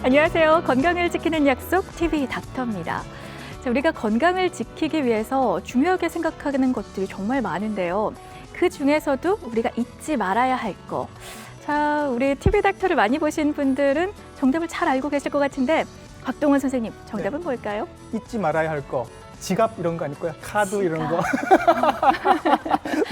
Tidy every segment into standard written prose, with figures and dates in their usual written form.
안녕하세요. 건강을 지키는 약속 TV 닥터입니다. 자, 우리가 건강을 지키기 위해서 중요하게 생각하는 것들이 정말 많은데요. 그 중에서도 우리가 잊지 말아야 할 거. 자, 우리 TV 닥터를 많이 보신 분들은 정답을 잘 알고 계실 것 같은데 박동원 선생님, 정답은 네. 뭘까요? 잊지 말아야 할 거. 지갑 이런 거 아닐까요? 카드 이런 거.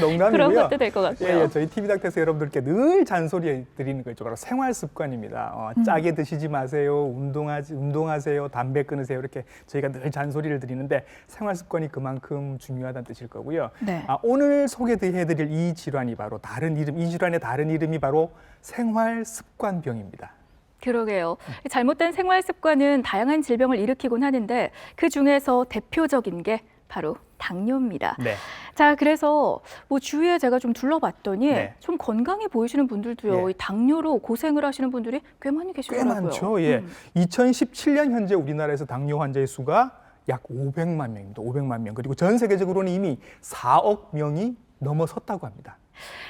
농담이고요. 그런 것도 될 것 같고요. 예, 저희 TV 닥터에서 여러분들께 늘 잔소리 드리는 거 있죠. 바로 생활 습관입니다. 짜게 드시지 마세요. 운동하세요. 담배 끊으세요. 이렇게 저희가 늘 잔소리를 드리는데 생활 습관이 그만큼 중요하다는 뜻일 거고요. 네. 오늘 소개해드릴 이 질환이 바로 이 질환의 다른 이름이 바로 생활 습관병입니다. 그러게요. 잘못된 생활 습관은 다양한 질병을 일으키곤 하는데 그 중에서 대표적인 게 바로 당뇨입니다. 네. 자, 그래서 주위에 제가 좀 둘러봤더니 네. 좀 건강해 보이시는 분들도요. 예. 이 당뇨로 고생을 하시는 분들이 꽤 많이 꽤 계시더라고요. 많죠. 예. 2017년 현재 우리나라에서 당뇨 환자의 수가 약 500만 명입니다. 500만 명. 그리고 전 세계적으로는 이미 4억 명이 넘어섰다고 합니다.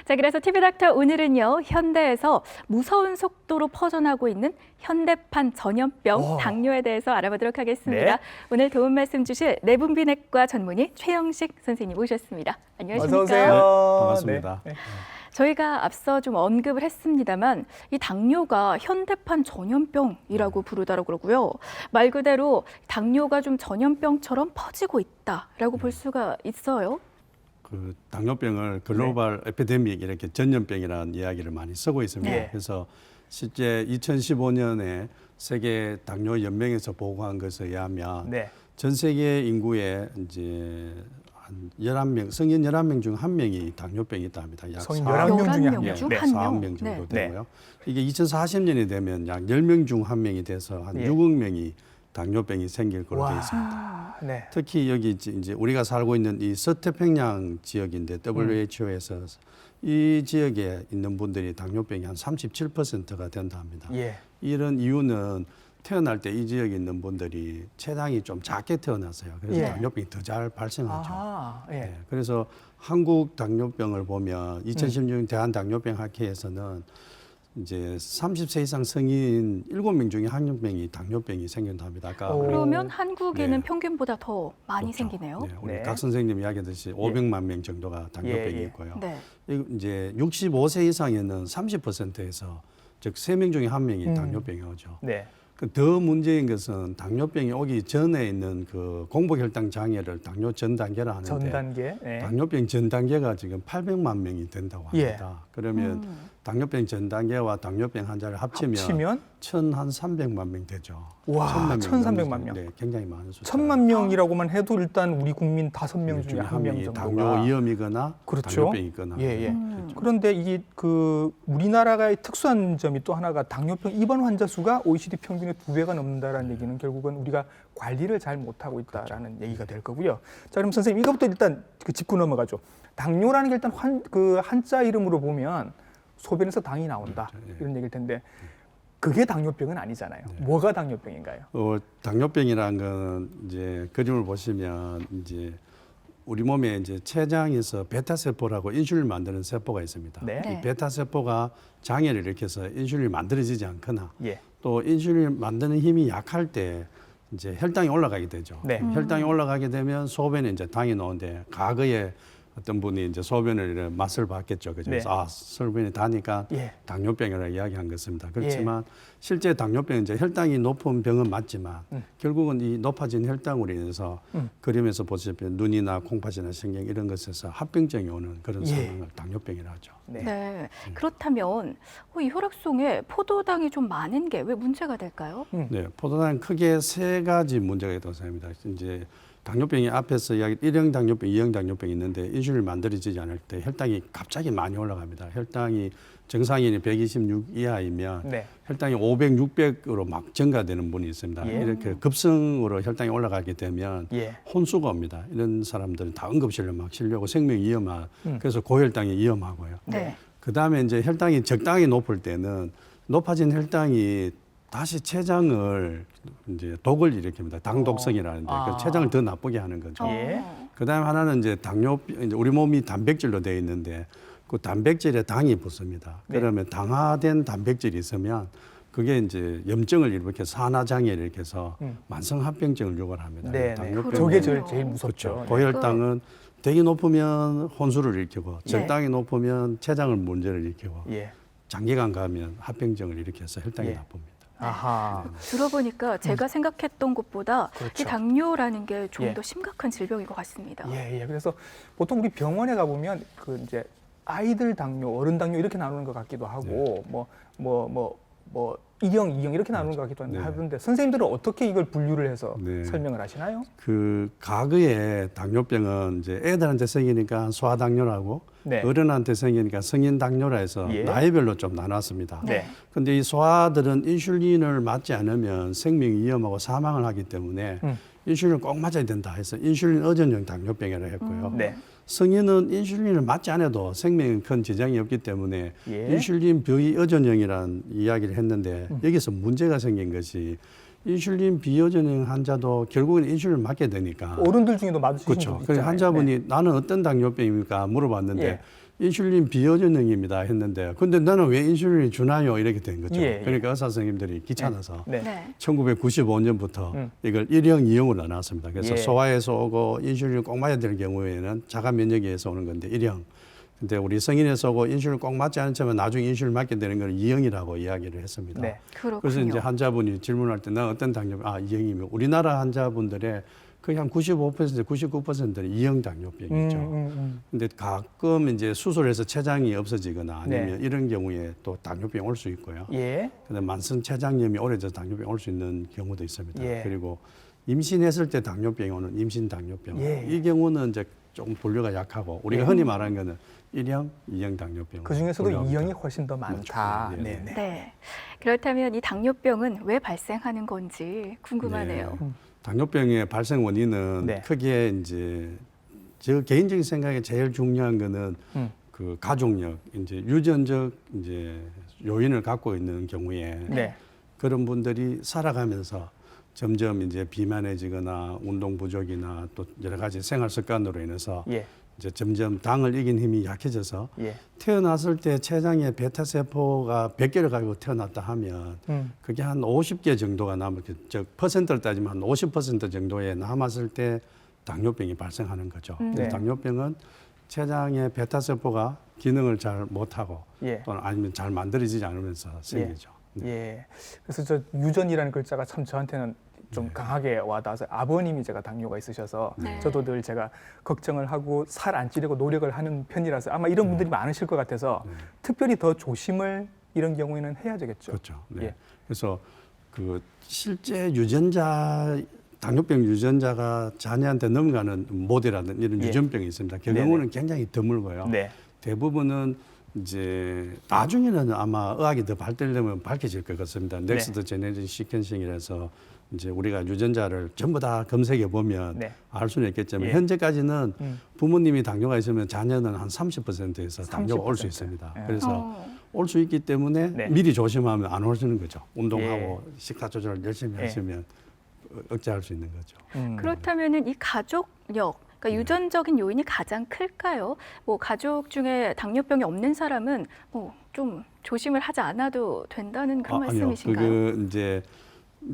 자, 그래서 TV 닥터 오늘은요. 현대에서 무서운 속도로 퍼져나고 있는 현대판 전염병 당뇨에 대해서 알아보도록 하겠습니다. 네. 오늘 도움 말씀 주실 내분비내과 전문의 최영식 선생님 모셨습니다. 안녕하십니까? 어서 오세요. 반갑습니다. 네. 저희가 앞서 좀 언급을 했습니다만 이 당뇨가 현대판 전염병이라고 부르다고 그러고요. 말 그대로 당뇨가 좀 전염병처럼 퍼지고 있다라고 볼 수가 있어요. 그 당뇨병을 글로벌 에피데믹 이렇게 전염병이라는 이야기를 많이 쓰고 있습니다. 네. 그래서 실제 2015년에 세계 당뇨 연맹에서 보고한 것에 의하면 네. 전 세계 인구의 이제 한 11명, 성인 11명 중 1명이 당뇨병이 있다 합니다. 약 성인 4, 11명 중에 한 11명 명. 중 네. 한 명. 4명 정도 네. 되고요. 이게 2040년이 되면 약 10명 중 1명이 돼서 한 예. 6억 명이 당뇨병이 생길 걸로 되어 있습니다. 와. 네. 특히 여기 이제 우리가 살고 있는 이 서태평양 지역인데 WHO에서 이 지역에 있는 분들이 당뇨병이 한 37%가 된다 합니다. 예. 이런 이유는 태어날 때 이 지역에 있는 분들이 체당이 좀 작게 태어났어요. 그래서 예. 당뇨병이 더 잘 발생하죠. 아, 예. 네, 그래서 한국 당뇨병을 보면 2016년 대한당뇨병학회에서는 이제 30세 이상 성인 7명 중에 1명이 당뇨병이 생긴다 합니다. 아까 오. 그러면 한국에는 네. 평균보다 더 많이 그렇죠. 생기네요. 네, 우리 네. 각 선생님 이야기했듯이 500만 명 정도가 당뇨병이 예. 있고요. 네. 이제 65세 이상에는 30%에서 즉 3명 중에 1명이 당뇨병이 오죠. 네. 더 문제인 것은 당뇨병이 오기 전에 있는 그 공복혈당 장애를 당뇨 전 단계라 하는데 전 단계. 네. 당뇨병 전 단계가 지금 800만 명이 된다고 합니다. 그러면 당뇨병 전 단계와 당뇨병 환자를 합치면 1,300만 명 되죠. 와, 1,300만 명. 네, 굉장히 많은 숫자. 1,000만 명이라고만 해도 일단 우리 국민 5명 중에 한 명 명이 정도가 당뇨 위험이거나 그렇죠. 당뇨병이 있거나. 예, 예. 그렇죠. 그런데 이게 그 우리나라의 특수한 점이 또 하나가 당뇨병 입원 환자 수가 OECD 평균의 2배가 넘는다라는 얘기는 결국은 우리가 관리를 잘 못하고 있다라는 얘기가 될 거고요. 자, 그럼 선생님 이것부터 일단 짚고 넘어가죠. 당뇨라는 게 일단 한자 이름으로 보면 소변에서 당이 나온다 그렇죠. 예. 이런 얘기일 텐데 그게 당뇨병은 아니잖아요. 뭐가 당뇨병인가요? 당뇨병이라는 건 이제 그림을 보시면 이제 우리 몸에 이제 췌장에서 베타 세포라고 인슐린 만드는 세포가 있습니다. 네. 네. 이 베타 세포가 장애를 일으켜서 인슐린이 만들어지지 않거나 예. 또 인슐린 만드는 힘이 약할 때 이제 혈당이 올라가게 되죠. 네. 혈당이 올라가게 되면 소변에 이제 당이 나오는데 과거에 어떤 분이 이제 소변을 이렇게 맛을 봤겠죠. 그죠? 그래서 네. 소변이 다니까 예. 당뇨병이라고 이야기한 것입니다. 그렇지만 실제 당뇨병은 이제 혈당이 높은 병은 맞지만 결국은 이 높아진 혈당으로 인해서 그림에서 보시다시피 눈이나 콩팥이나 신경 이런 것에서 합병증이 오는 그런 예. 상황을 당뇨병이라고 하죠. 네. 네. 그렇다면 이 혈액송에 포도당이 좀 많은 게 왜 문제가 될까요? 네, 포도당은 크게 세 가지 문제가 있다고 생각합니다. 이제 당뇨병이 앞에서 이야기 1형 당뇨병, 2형 당뇨병이 있는데 인슐린이 만들어지지 않을 때 혈당이 갑자기 많이 올라갑니다. 혈당이 정상인이 126 이하이면 네. 혈당이 500, 600으로 막 증가되는 분이 있습니다. 예. 이렇게 급성으로 혈당이 올라가게 되면 예. 혼수가 옵니다. 이런 사람들은 다 응급실로 막 실려고 생명이 위험한 그래서 고혈당이 위험하고요. 네. 그다음에 이제 혈당이 적당히 높을 때는 높아진 혈당이 다시 췌장을 이제 독을 일으킵니다. 당독성이라는데 그래서 췌장을 더 나쁘게 하는 거죠. 예. 그다음에 하나는 이제 이제 우리 몸이 단백질로 되어 있는데 그 단백질에 당이 붙습니다. 네. 그러면 당화된 단백질이 있으면 그게 이제 염증을 일으켜서 산화장애를 일으켜서 만성합병증을 유발합니다. 네, 네. 당뇨병 저게 제일 무섭죠. 그렇죠. 고혈당은 되게 높으면 혼수를 일으키고 적당히 높으면 췌장을 문제를 일으키고 예. 장기간 가면 합병증을 일으켜서 혈당이 예. 나쁩니다. 아하. 들어보니까 제가 생각했던 것보다 그렇죠. 이 당뇨라는 게 좀 예. 더 심각한 질병인 것 같습니다. 예, 예. 그래서 보통 우리 병원에 가보면 그 이제 아이들 당뇨, 어른 당뇨 이렇게 나누는 것 같기도 하고 뭐 1형, 2형 이렇게 나누는 것 같기도 네. 하는데 선생님들은 어떻게 이걸 분류를 해서 네. 설명을 하시나요? 그 과거에 당뇨병은 이제 애들한테 생기니까 소아당뇨라고 네. 어른한테 생기니까 성인당뇨라 해서 예. 나이별로 좀 나눴습니다. 네. 근데 이 소아들은 인슐린을 맞지 않으면 생명이 위험하고 사망을 하기 때문에 인슐린을 꼭 맞아야 된다 해서 인슐린 의존형 당뇨병이라고 했고요. 네. 성인은 인슐린을 맞지 않아도 생명에 큰 지장이 없기 때문에 예. 인슐린 비의존형이라는 이야기를 했는데 여기서 문제가 생긴 것이 인슐린 비의존형 환자도 결국은 인슐린을 맞게 되니까 어른들 중에도 맞으시는 그렇죠. 분 그래서 있잖아요. 환자분이 네. 나는 어떤 당뇨병입니까 물어봤는데 예. 인슐린 비의존형입니다 했는데 근데 나는 왜 인슐린이 주나요 이렇게 된 거죠. 예, 예. 그러니까 의사 선생님들이 귀찮아서 네. 네. 1995년부터 이걸 1형, 2형으로 나눴습니다. 그래서 예. 소아에서 오고 인슐린 꼭 맞아야 될 경우에는 자가 면역에서 오는 건데 1형. 근데 우리 성인에서 오고 인슐린 꼭 맞지 않지만 나중에 인슐린 맞게 되는 걸 2형이라고 이야기를 했습니다. 네. 그렇군요. 그래서 이제 환자분이 질문할 때 나 어떤 당뇨병? 2형이면 우리나라 환자분들의 거의 한 95%, 99%는 2형 당뇨병이죠. 근데 가끔 이제 수술해서 췌장이 없어지거나 아니면 네. 이런 경우에 또 당뇨병 올 수 있고요. 예. 근데 만성 췌장염이 오래돼서 당뇨병 올 수 있는 경우도 있습니다. 예. 그리고 임신했을 때 당뇨병이 오는 임신 당뇨병. 예. 이 경우는 이제 조금 분류가 약하고 우리가 예. 흔히 말하는 거는 1형, 2형 당뇨병. 그 중에서도 분류합니다. 2형이 훨씬 더 많다. 그렇죠. 네, 네. 네. 네. 그렇다면 이 당뇨병은 왜 발생하는 건지 궁금하네요. 네. 당뇨병의 발생 원인은 네. 크게 이제 저 개인적인 생각에 제일 중요한 거는 그 가족력, 이제 유전적 이제 요인을 갖고 있는 경우에 네. 그런 분들이 살아가면서 점점 이제 비만해지거나 운동 부족이나 또 여러 가지 생활 습관으로 인해서 예. 이제 점점 당을 이긴 힘이 약해져서 예. 태어났을 때 췌장에 베타 세포가 100개를 가지고 태어났다 하면 그게 한 50개 정도가 남을 즉 퍼센트를 따지면 한 50% 정도에 남았을 때 당뇨병이 발생하는 거죠. 네. 그래서 당뇨병은 췌장의 베타 세포가 기능을 잘 못하고 예. 또는 아니면 잘 만들어지지 않으면서 생기죠. 예. 그래서 저 유전이라는 글자가 참 저한테는 좀 강하게 와닿아서 아버님이 제가 당뇨가 있으셔서 네. 저도 늘 제가 걱정을 하고 살 안 찌려고 노력을 하는 편이라서 아마 이런 분들이 많으실 것 같아서 특별히 더 조심을 이런 경우에는 해야 되겠죠. 그렇죠. 네. 예. 그래서 그 실제 당뇨병 유전자가 자녀한테 넘어가는 모대라든 이런 예. 유전병이 있습니다. 그 네네. 경우는 굉장히 드물고요. 네. 대부분은 이제 나중에는 아마 의학이 더 발달되면 밝혀질 것 같습니다. 넥스트 제네틱 시퀀싱이라서 이제 우리가 유전자를 전부 다 검색해 보면 네. 알 수는 있겠지만 예. 현재까지는 부모님이 당뇨가 있으면 자녀는 한 30%에서 당뇨가 올 수 30%. 있습니다. 예. 그래서 올 수 있기 때문에 네. 미리 조심하면 안 오시는 거죠. 운동하고 식사 조절을 열심히 예. 하시면 억제할 수 있는 거죠. 그렇다면은 이 가족력, 그러니까 유전적인 요인이 가장 클까요? 뭐 가족 중에 당뇨병이 없는 사람은 뭐 좀 조심을 하지 않아도 된다는 그런 아니요. 말씀이신가요? 그 이제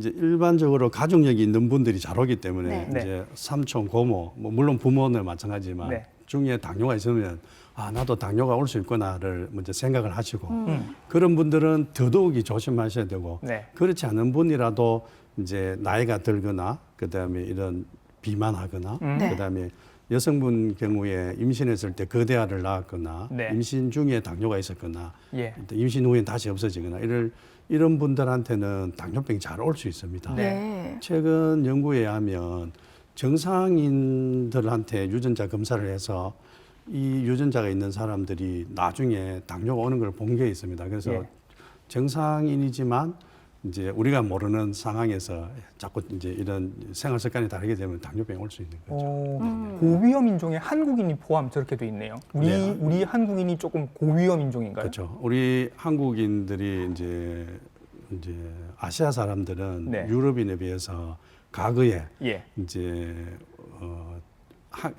일반적으로 가족력이 있는 분들이 잘 오기 때문에 네. 이제 삼촌, 고모, 뭐 물론 부모는 마찬가지지만 네. 중에 당뇨가 있으면 나도 당뇨가 올 수 있구나를 먼저 생각을 하시고 그런 분들은 더더욱이 조심하셔야 되고 네. 그렇지 않은 분이라도 이제 나이가 들거나 그다음에 이런 비만하거나 네. 그다음에 여성분 경우에 임신했을 때 거대아를 낳았거나 네. 임신 중에 당뇨가 있었거나 예. 임신 후에 다시 없어지거나 이런 분들한테는 당뇨병이 잘 올 수 있습니다. 네. 최근 연구에 의하면 정상인들한테 유전자 검사를 해서 이 유전자가 있는 사람들이 나중에 당뇨가 오는 걸 본 게 있습니다. 그래서 예. 정상인이지만 이제 우리가 모르는 상황에서 자꾸 이제 이런 생활 습관이 다르게 되면 당뇨병이 올 수 있는 거죠. 고위험 인종에 한국인이 포함 저렇게 돼 있네요. 네. 우리 한국인이 조금 고위험 인종인가요? 그렇죠. 우리 한국인들이 이제 아시아 사람들은 네. 유럽인에 비해서 과거에 예. 이제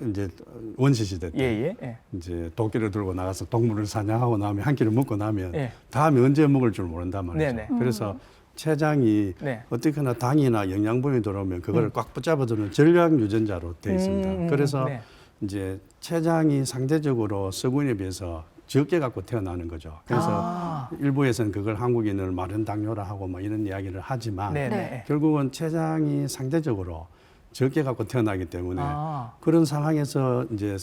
이제 원시 시대 때 예, 예, 예. 이제 도끼를 들고 나가서 동물을 사냥하고 나면 한 끼를 먹고 나면 예. 다음에 언제 먹을 줄 모른단 말이죠. 네네. 그래서 췌장이 네. 어떻게나 당이나 영양분이 들어오면 그걸 꽉 붙잡아두는 전략 유전자로 되어 있습니다. 그래서 네. 이제 췌장이 상대적으로 서구인에 비해서 적게 갖고 태어나는 거죠. 그래서 일부에서는 그걸 한국인을 마른 당뇨라 하고 뭐 이런 이야기를 하지만 네네. 네. 결국은 췌장이 상대적으로 적게 갖고 태어나기 때문에 아. 그런 상황에서 이제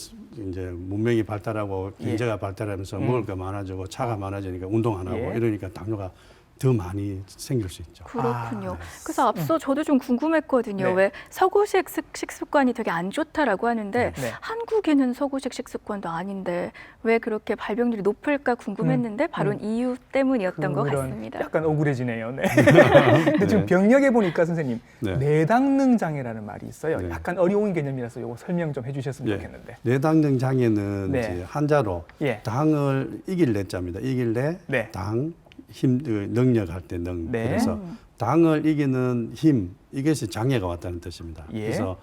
문명이 발달하고 예. 경제가 발달하면서 먹을 거 많아지고 차가 많아지니까 운동 안 하고 예. 이러니까 당뇨가 더 많이 생길 수 있죠. 그렇군요. 네. 그래서 앞서 저도 좀 궁금했거든요. 네. 왜 서구식 식습관이 되게 안 좋다라고 하는데 네. 한국에는 서구식 식습관도 아닌데 왜 그렇게 발병률이 높을까 궁금했는데 바로 이유 때문이었던 것 그런 같습니다. 약간 억울해지네요. 네. 근데 지금 네. 병력에 보니까 선생님 네. 내당능 장애라는 말이 있어요. 네. 약간 어려운 개념이라서 이거 설명 좀 해주셨으면 예. 좋겠는데. 뇌당능 장애는 네. 이제 한자로 예. 당을 이길 내자입니다. 이길 내, 네. 당, 힘, 능력할 때 능. 네. 그래서 당을 이기는 힘, 이것이 장애가 왔다는 뜻입니다. 예. 그래서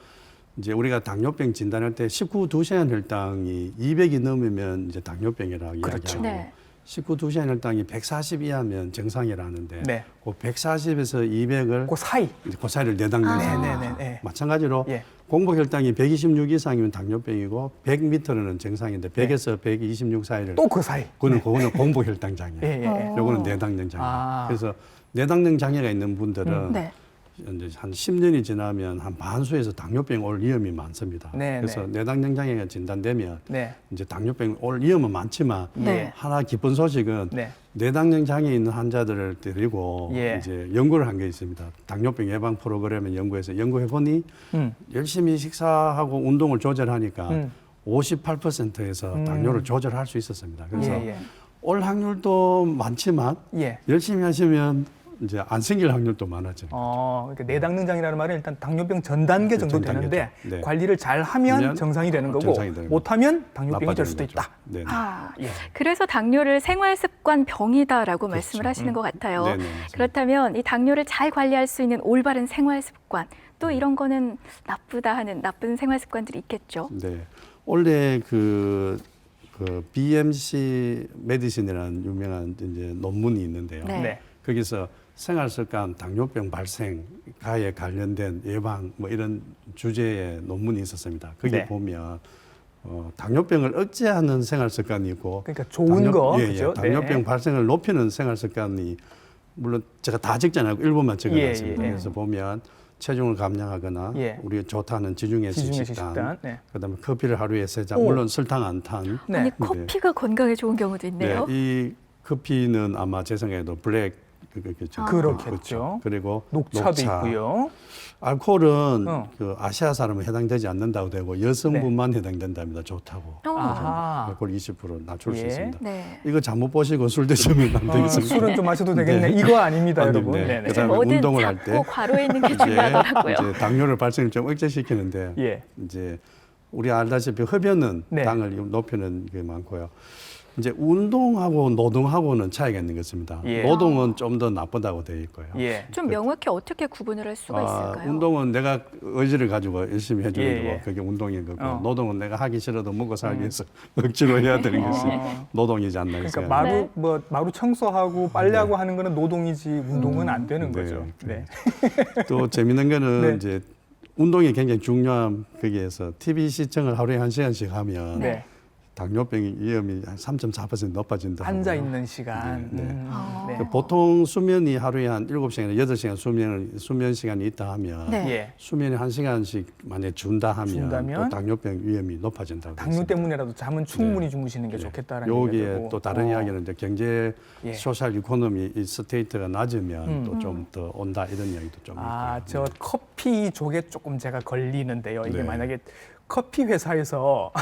이제 우리가 당뇨병 진단할 때 19두시안 혈당이 200이 넘으면 이제 당뇨병이라고 그렇죠. 이야기하고 네. 19두시안 혈당이 140 이하면 정상이라는데 네. 그 140에서 200을 그 사이. 그 사이를 내당능 아. 장애. 네네네. 마찬가지로 예. 공복 혈당이 126 이상이면 당뇨병이고 100m는 정상인데 100에서 126 사이를 또 그 사이. 그거는 공복 혈당 장애. 예, 예, 예. 요거는 내당능 장애. 아. 그래서 내당능 장애가 있는 분들은 네. 이제 한 10년이 지나면 한 반수에서 당뇨병 올 위험이 많습니다. 네, 그래서 네. 내당능 장애가 진단되면 네. 이제 당뇨병 올 위험은 많지만 네. 하나 기쁜 소식은 네. 내당능 장애 있는 환자들을 데리고 예. 이제 연구를 한 게 있습니다. 당뇨병 예방 프로그램을 연구해서 연구해 보니 열심히 식사하고 운동을 조절하니까 58%에서 당뇨를 조절할 수 있었습니다. 그래서 예, 예. 올 확률도 많지만 예. 열심히 하시면 이제 안 생길 확률도 많아져요. 그러니까 내당능장이라는 말은 일단 당뇨병 전 단계 정도 전 단계죠. 되는데 네. 관리를 잘 하면 정상이 되는 거고 정상이 되는 못하면 당뇨병이 될 나빠지는 수도 거죠. 있다. 네. 아, 예. 그래서 당뇨를 생활습관 병이다라고 말씀을 그렇죠. 하시는 것 같아요. 네네, 맞습니다. 그렇다면 이 당뇨를 잘 관리할 수 있는 올바른 생활습관 또 이런 거는 나쁘다 하는 나쁜 생활습관들이 있겠죠. 네. 원래 그 BMC 메디신이라는 유명한 이제 논문이 있는데요. 네. 네. 거기서 생활습관 당뇨병 발생가에 관련된 예방 뭐 이런 주제의 논문이 있었습니다. 거기 네. 보면 당뇨병을 억제하는 생활습관이 있고 그러니까 좋은 거, 예, 그죠? 당뇨병 네. 발생을 높이는 생활습관이 물론 제가 다 적지 않고 일부만 적어놨습니다. 예, 예. 그래서 보면 체중을 감량하거나 예. 우리가 좋다는 지중해식 지중해식 식단, 식단. 네. 그다음에 커피를 하루에 3잔, 오. 물론 설탕 안 탄. 네. 아니 커피가 건강에 좋은 경우도 있네요. 이 커피는 아마 제 생각에도 블랙 그렇겠죠. 그리고 녹차도 녹차. 있고요. 알코올은 어. 그 아시아 사람은 해당되지 않는다고 되고 여성분만 해당된답니다. 좋다고. 아하. 알코올 20% 낮출 수 예. 있습니다. 네. 이거 잘못 보시고 술 드시면 안 되겠습니다. 술은 좀 마셔도 되겠네. 이거 아닙니다, 안 여러분. 됩니다. 네네. 그다음에 뭐든 운동을 할 때 작고 괄호에 있는 게 중요하더라고요. 이제 당뇨를 발생을 좀 억제시키는데 예. 이제 우리 알다시피 흡연은 네. 당을 높이는 게 많고요. 이제 운동하고 노동하고는 차이가 있는 것 같습니다. 예. 노동은 좀 더 나쁘다고 되어 있고요. 예. 좀 명확히 어떻게 구분을 할 수가 있을까요? 운동은 내가 의지를 가지고 열심히 해주는 예, 거고 예. 그게 운동인 거고 어. 노동은 내가 하기 싫어도 먹고 살기 위해서 억지로 해야 되는 것이 노동이지 않나 그러니까 생각합니다. 마루 청소하고 빨래하고 하는 거는 노동이지 운동은 안 되는 네. 거죠. 네. 또 재밌는 거는 네. 이제 운동이 굉장히 중요한 거기에서 TV 시청을 하루에 1시간씩 하면 네. 당뇨병 위험이 한 3.4% 높아진다. 앉아 있는 시간. 네, 네. 네. 그 보통 수면이 하루에 한 7시간에서 8시간 수면 시간이 있다 하면 네. 예. 수면에 1시간씩 만약에 준다면 준다면 또 당뇨병 위험이 높아진다고 당뇨 되어 있습니다. 때문이라도 잠은 충분히 주무시는 게 좋겠다라는 여기에 얘기가 또 다른 이야기는 이제 경제 예. 소셜 이코노미 이 스테이트가 낮으면 또 좀 음. 더 온다 이런 이야기도 좀 저 있고요. 커피 쪽에 조금 제가 걸리는데요. 이게 네. 만약에 커피 회사에서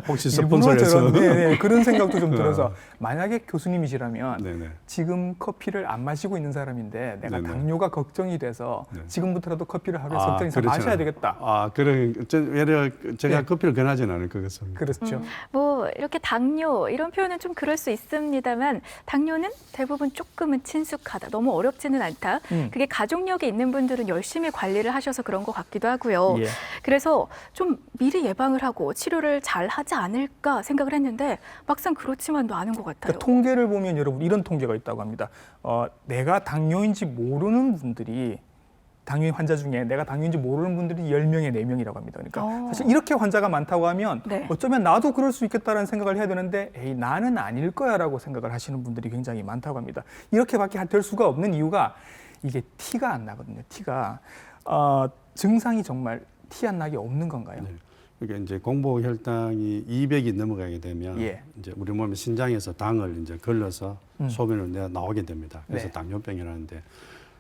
혹시 일부러 스폰서에서 네, 그런 생각도 좀 들어서 만약에 교수님이시라면 네네. 지금 커피를 안 마시고 있는 사람인데 내가 네네. 당뇨가 걱정이 돼서 네. 지금부터라도 커피를 하루에 3잔 이상 그렇지 마셔야 않아요. 되겠다. 그런 예를 제가 네. 커피를 권하지는 않을 것 같습니다. 그렇죠. 뭐 이렇게 당뇨 이런 표현은 좀 그럴 수 있습니다만 당뇨는 대부분 조금은 친숙하다. 너무 어렵지는 않다. 그게 가족력이 있는 분들은 열심히 관리를 하셔서 그런 것 같기도 하고요. 예. 그래서 좀 미리 예방을 하고 치료를 잘 하지 않을까 생각을 했는데 막상 그렇지만도 않은 것 같아요. 그러니까 통계를 보면 여러분 이런 통계가 있다고 합니다. 내가 당뇨인지 모르는 분들이 당뇨 환자 중에 내가 당뇨인지 모르는 분들이 10명에 4명이라고 합니다. 그러니까 사실 이렇게 환자가 많다고 하면 네. 어쩌면 나도 그럴 수 있겠다라는 생각을 해야 되는데 에이 나는 아닐 거야라고 생각을 하시는 분들이 굉장히 많다고 합니다. 이렇게밖에 될 수가 없는 이유가 이게 티가 안 나거든요. 티가 증상이 정말 티 안 나게 없는 건가요? 네. 그러니까 이제 공복 혈당이 200이 넘어가게 되면 예. 이제 우리 몸의 신장에서 당을 이제 걸러서 소변으로 나오게 됩니다. 그래서 네. 당뇨병이라는데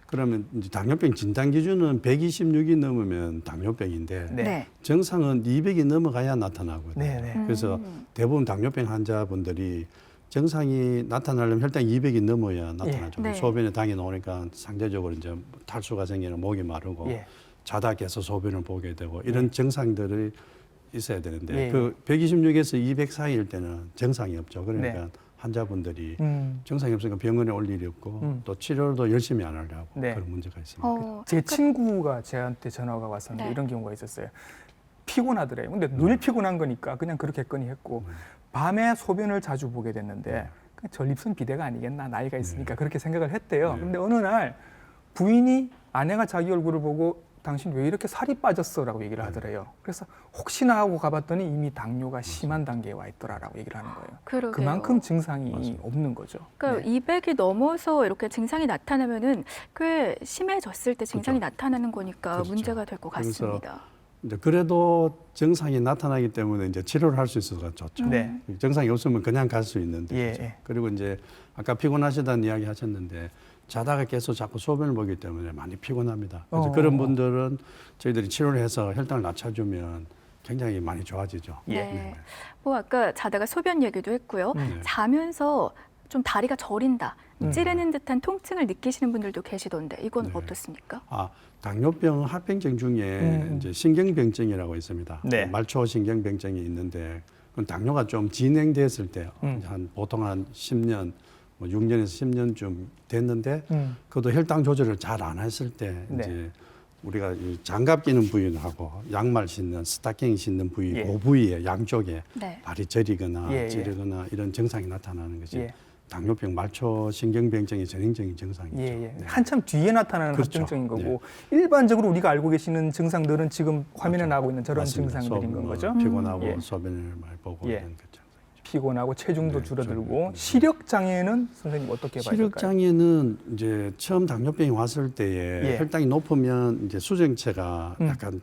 그러면 이제 당뇨병 진단 기준은 126이 넘으면 당뇨병인데 네. 네. 정상은 200이 넘어가야 나타나거든요. 네, 네. 그래서 대부분 당뇨병 환자분들이 정상이 나타나려면 혈당 200이 넘어야 나타나죠. 네. 소변에 당이 나오니까 상대적으로 이제 탈수가 생기는 목이 마르고 예. 자다 깨서 소변을 보게 되고 이런 증상들이 있어야 되는데 예. 그 126에서 200 사이일 때는 정상이 없죠. 그러니까 네. 환자분들이 음. 정상이 없으니까 병원에 올 일이 없고 또 치료도 열심히 안 하려고 네. 그런 문제가 있습니다. 제 친구가 저한테 전화가 왔었는데 네. 이런 경우가 있었어요. 피곤하더래요. 근데 늘 피곤한 거니까 그냥 그렇게 했거니 했고 밤에 소변을 자주 보게 됐는데 그냥 전립선 비대가 아니겠나 나이가 있으니까 그렇게 생각을 했대요. 네. 근데 어느 날 부인이 아내가 자기 얼굴을 보고 당신 왜 이렇게 살이 빠졌어라고 얘기를 하더래요. 그래서 혹시나 하고 가봤더니 이미 당뇨가 심한 단계에 와 있더라라고 얘기를 하는 거예요. 그러게요. 그만큼 증상이 맞습니다. 없는 거죠. 그러니까 네. 200이 넘어서 이렇게 증상이 나타나면은 꽤 심해졌을 때 증상이 그렇죠. 나타나는 거니까 그렇죠. 문제가 될 것 그래서 같습니다. 이제 그래도 정상이 나타나기 때문에 이제 치료를 할 수 있어서 좋죠. 네. 정상이 없으면 그냥 갈 수 있는데. 예, 그죠? 예. 그리고 이제 아까 피곤하시다는 이야기 하셨는데 자다가 계속 자꾸 소변을 보기 때문에 많이 피곤합니다. 그래서 그런 분들은 저희들이 치료를 해서 혈당을 낮춰주면 굉장히 많이 좋아지죠. 예. 네. 뭐 아까 자다가 소변 얘기도 했고요. 네. 자면서 좀 다리가 저린다, 음. 찌르는 듯한 통증을 느끼시는 분들도 계시던데 이건 네. 어떻습니까? 당뇨병 합병증 중에 음. 이제 신경병증이라고 있습니다. 네. 말초 신경병증이 있는데 그건 당뇨가 좀 진행됐을 때 보통 한 10년, 뭐 6년에서 10년쯤 됐는데 그것도 혈당 조절을 잘 안 했을 때 네. 이제 우리가 이 장갑 끼는 부위하고 양말 신는 스타킹 신는 부위 예. 그 부위에 양쪽에 네. 발이 저리거나 예, 예. 찌르거나 이런 증상이 나타나는 것이 예. 당뇨병 말초 신경병증의 전형적인 증상이죠. 예, 예. 네. 한참 뒤에 나타나는 그렇죠. 합병증인 거고 일반적으로 우리가 알고 계시는 증상들은 지금 화면에 그렇죠. 나오고 있는 저런 맞습니다. 증상들인 건 거죠. 피곤하고 예. 소변을 많이 보고 예. 이런 거죠. 피곤하고 체중도 네, 줄어들고 네. 시력 장애는 선생님 어떻게 봐야 시력 될까요? 장애는 이제 처음 당뇨병이 왔을 때에 예. 혈당이 높으면 이제 수정체가 약간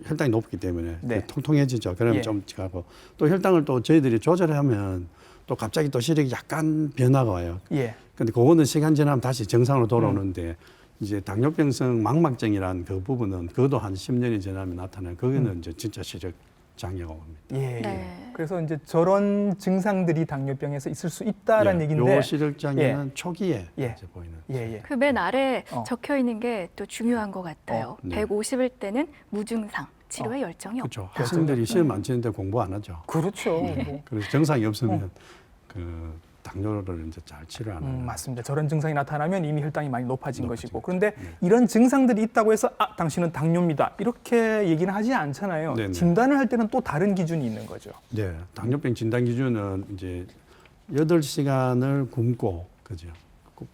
혈당이 높기 때문에 네. 통통해지죠. 그러면 예. 좀 가고 또 혈당을 또 저희들이 조절하면 또 갑자기 또 시력이 약간 변화가 와요. 예. 근데 그거는 시간 지나면 다시 정상으로 돌아오는데 이제 당뇨병성 망막증이라는 그 부분은 그것도 한 10년이 지나면 나타나는 그거는 이제 진짜 시력 장애가 옵니다. 예, 네. 예. 그래서 이제 저런 증상들이 당뇨병에서 있을 수 있다라는 얘기인데 요 시력 장애는 초기에 예. 이제 보이는. 예, 예. 그 맨 아래 어. 적혀 있는 게 또 중요한 것 같아요. 네. 150일 때는 무증상, 치료에 열정이 없다. 그렇죠. 학생들이 시험 안 치는데 공부 안 하죠. 그렇죠. 뭐. 그래서 정상이 없으면 그 당뇨를 이제 잘 치료 안 하는. 맞습니다. 저런 증상이 나타나면 이미 혈당이 많이 높아진 높아진 것이고 거죠. 그런데 네. 이런 증상들이 있다고 해서 당신은 당뇨입니다. 이렇게 얘기는 하지 않잖아요. 네네. 진단을 할 때는 또 다른 기준이 있는 거죠. 네, 당뇨병 진단 기준은 이제 8시간을 굶고 그죠.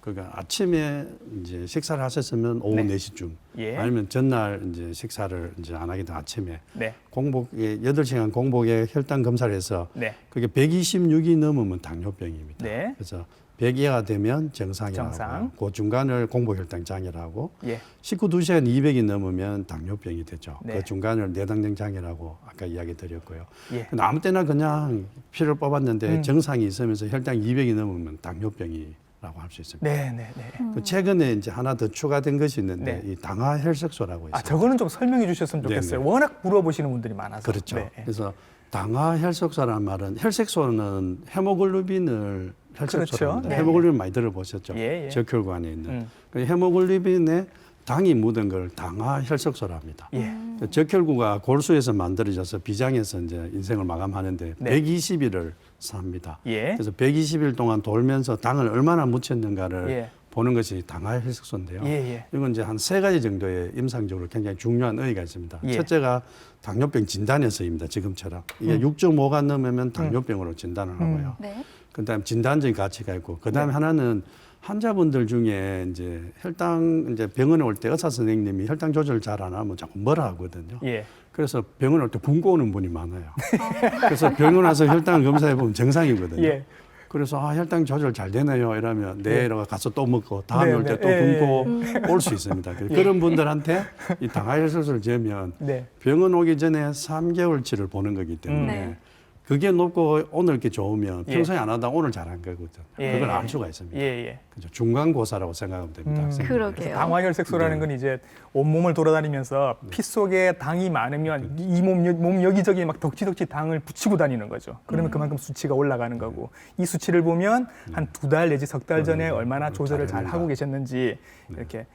그러니까 아침에 이제 식사를 하셨으면 오후 네. 4시쯤 예. 아니면 전날 이제 식사를 이제 안 하게 된 아침에 네. 공복에 8시간 공복에 혈당 검사를 해서 네. 그게 126이 넘으면 당뇨병입니다. 네. 그래서 100이가 되면 정상이라고 정상. 그 중간을 공복혈당 장애라고 예. 식후 2시간 200이 넘으면 당뇨병이 되죠. 네. 그 중간을 내당뇨 장애라고 아까 이야기 드렸고요. 예. 근데 아무 때나 그냥 피를 뽑았는데 정상이 있으면서 혈당 200이 넘으면 당뇨병이라고 할 수 있습니다. 네, 네, 네. 그 최근에 이제 하나 더 추가된 것이 있는데 네. 이 당화혈색소라고 있어요. 저거는 좀 설명해 주셨으면 좋겠어요. 네네. 워낙 물어보시는 분들이 많아서. 그렇죠. 네. 그래서 당화혈색소라는 말은 혈색소는 헤모글로빈을 혈색소라고 그렇죠. 합니다. 네. 헤모글로빈 많이 들어보셨죠? 예, 예. 적혈관에 있는. 음. 그 헤모글로빈에 당이 묻은 걸 당화혈색소라 합니다. 예. 적혈구가 골수에서 만들어져서 비장에서 이제 인생을 마감하는데 네. 120일을 삽니다. 예. 그래서 120일 동안 돌면서 당을 얼마나 묻혔는가를 예. 보는 것이 당화혈색소인데요. 예, 예. 이건 이제 한 3가지 정도의 임상적으로 굉장히 중요한 의의가 있습니다. 예. 첫째가 당뇨병 진단에서입니다. 지금처럼 이게 6.5가 넘으면 당뇨병으로 진단을 하고요. 네. 그다음 진단적인 가치가 있고, 그다음에 하나는 환자분들 중에 이제 혈당 이제 병원에 올 때 의사 선생님이 혈당 조절 잘 안 하면 자꾸 뭐라 하거든요. 예. 그래서 병원 올 때 굶고 오는 분이 많아요. 그래서 병원 와서 혈당 검사해 보면 정상이거든요. 예. 그래서 혈당 조절 잘 되네요. 이러면 네, 이러고 가서 또 먹고 다음에 네, 올 때 또 네. 굶고 올 수 있습니다. 그런 분들한테 이 당화혈색소를 재면 네. 병원 오기 전에 3개월치를 보는 거기 때문에 네. 그게 높고 오늘 이렇게 좋으면 예. 평소에 안 하다 오늘 잘한 거거든요. 예. 그걸 알 수가 있습니다. 예, 예. 그죠? 중간고사라고 생각하면 됩니다. 학생들. 그러게요. 당화혈색소라는 네. 건 이제 온몸을 돌아다니면서 피 속에 당이 많으면 이 몸 여기저기에 막 덕지덕지 당을 붙이고 다니는 거죠. 그러면 그만큼 수치가 올라가는 거고, 이 수치를 보면 한 2달 내지 석 달 전에 얼마나 조절을 잘 하고 계셨는지 이렇게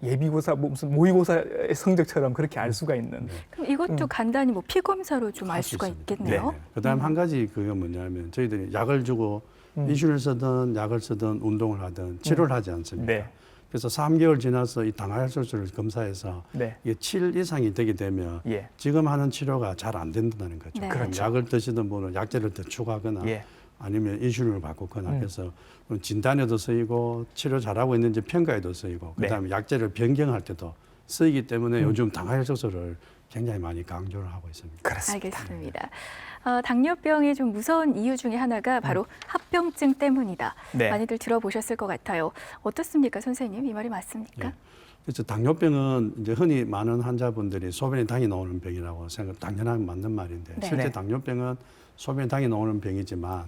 예비고사 무슨 모의고사의 성적처럼 그렇게 알 수가 있는. 그럼 이것도 간단히 뭐 피 검사로 좀 알 할 수 수가 있습니다. 있겠네요. 네. 그다음 한 가지 그게 뭐냐면 저희들이 약을 주고 인슐린을 쓰든 약을 쓰든 운동을 하든 치료를 하지 않습니까? 네. 그래서 3개월 지나서 이 당화혈색소를 검사해서 네. 이게 7 이상이 되게 되면 예. 지금 하는 치료가 잘 안 된다는 거죠. 네. 그럼 그렇죠. 약을 드시던 분은 약제를 더 추가하거나 예. 아니면 인슐린을 바꾸거나 해서 진단에도 쓰이고 치료 잘하고 있는지 평가에도 쓰이고 네. 그다음에 약제를 변경할 때도 쓰이기 때문에 요즘 당화혈색소를 굉장히 많이 강조를 하고 있습니다. 그렇습니다. 알겠습니다. 당뇨병이 좀 무서운 이유 중에 하나가 바로 합병증 때문이다. 네. 많이들 들어보셨을 것 같아요. 어떻습니까, 선생님? 이 말이 맞습니까? 예. 그래서 당뇨병은 이제 흔히 많은 환자분들이 소변에 당이 나오는 병이라고 생각, 당연한 맞는 말인데 네. 실제 네. 당뇨병은 소변에 당이 나오는 병이지만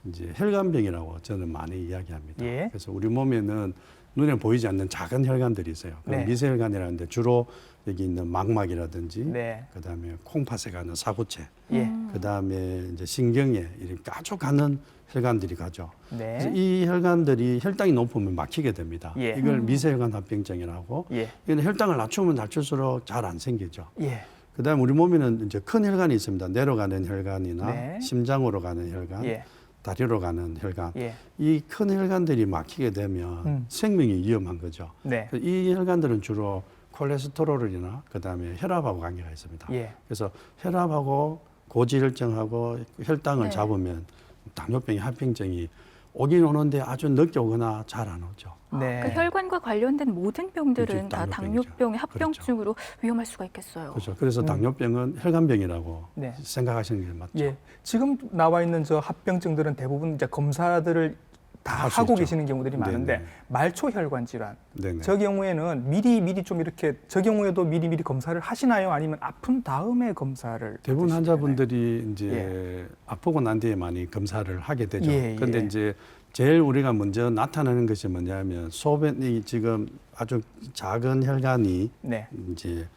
이제 혈관병이라고 저는 많이 이야기합니다. 예. 그래서 우리 몸에는 눈에 보이지 않는 작은 혈관들이 있어요. 네. 미세혈관이라는데 주로 여기 있는 막막이라든지 네. 그다음에 콩팥에 가는 사구체, 예. 그다음에 이제 신경에 이렇게 아주 가는 혈관들이 가죠. 그래서 네. 이 혈관들이 혈당이 높으면 막히게 됩니다. 예. 이걸 미세혈관 합병증이라고. 예. 이건 혈당을 낮추면 낮출수록 잘 안 생기죠. 예. 그다음에 우리 몸에는 이제 큰 혈관이 있습니다. 내려가는 혈관이나 네. 심장으로 가는 혈관, 예. 다리로 가는 혈관. 예. 이 큰 혈관들이 막히게 되면 생명이 위험한 거죠. 네. 그래서 이 혈관들은 주로 콜레스테롤이나 그다음에 혈압하고 관계가 있습니다. 예. 그래서 혈압하고 고지혈증하고 혈당을 네. 잡으면 당뇨병이 합병증이 오긴 오는데 아주 늦게 오거나 잘 안 오죠. 네. 그 혈관과 관련된 모든 병들은 그렇죠. 다 당뇨병이죠. 당뇨병의 합병증으로 위험할 수가 있겠어요. 그렇죠. 그래서 당뇨병은 혈관병이라고 네. 생각하시는 게 맞죠. 예. 지금 나와 있는 저 합병증들은 대부분 이제 검사들을 다 할수 하고 있죠. 계시는 경우들이 많은데 네네. 말초혈관 질환 네네. 저 경우에는 미리 좀 이렇게 저 경우에도 미리 검사를 하시나요? 아니면 아픈 다음에 검사를 대부분 받으시나요? 환자분들이 이제 아프고 난 뒤에 많이 검사를 하게 되죠. 예, 그런데 예. 이제 제일 우리가 먼저 나타나는 것이 뭐냐면 소변이 지금 아주 작은 혈관이 네. 이제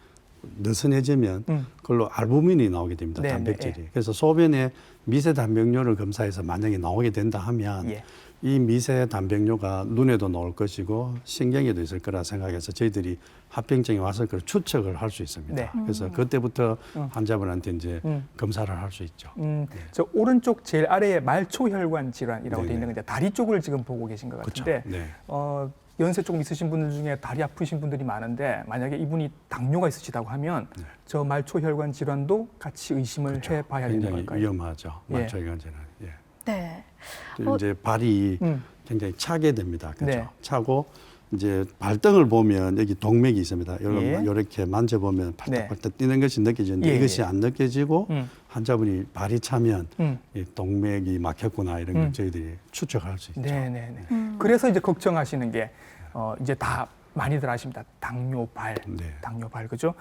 느슨해지면 그걸로 알부민이 나오게 됩니다. 네, 단백질이. 네, 예. 그래서 소변에 미세 단백뇨를 검사해서 만약에 나오게 된다 하면 예. 이 미세 단백뇨가 눈에도 나올 것이고 신경에도 있을 거라 생각해서 저희들이 합병증이 와서 그걸 추측을 할 수 있습니다. 네. 그래서 그때부터 환자분한테 이제 검사를 할 수 있죠. 저 오른쪽 제일 아래에 말초혈관 질환이라고 네네. 되어 있는 건데 다리 쪽을 지금 보고 계신 것 그렇죠. 같은데 네. 연세 조금 있으신 분들 중에 다리 아프신 분들이 많은데 만약에 이분이 당뇨가 있으시다고 하면 저 말초혈관 질환도 같이 의심을 해봐야 되는 굉장히 걸까요? 위험하죠. 예. 말초혈관 질환. 예. 네. 또 이제 발이 음. 굉장히 차게 됩니다. 그렇죠. 네. 차고 이제 발등을 보면 여기 동맥이 있습니다. 예. 이렇게 만져보면 네. 팔딱팔딱 뛰는 것이 느껴지는데 예, 이것이 예. 안 느껴지고 환자분이 발이 차면 이 동맥이 막혔구나 이런 걸 저희들이 추측할 수 있죠. 네네네. 그래서 이제 걱정하시는 게 이제 다 많이들 아십니다. 당뇨발, 네. 당뇨발 그죠?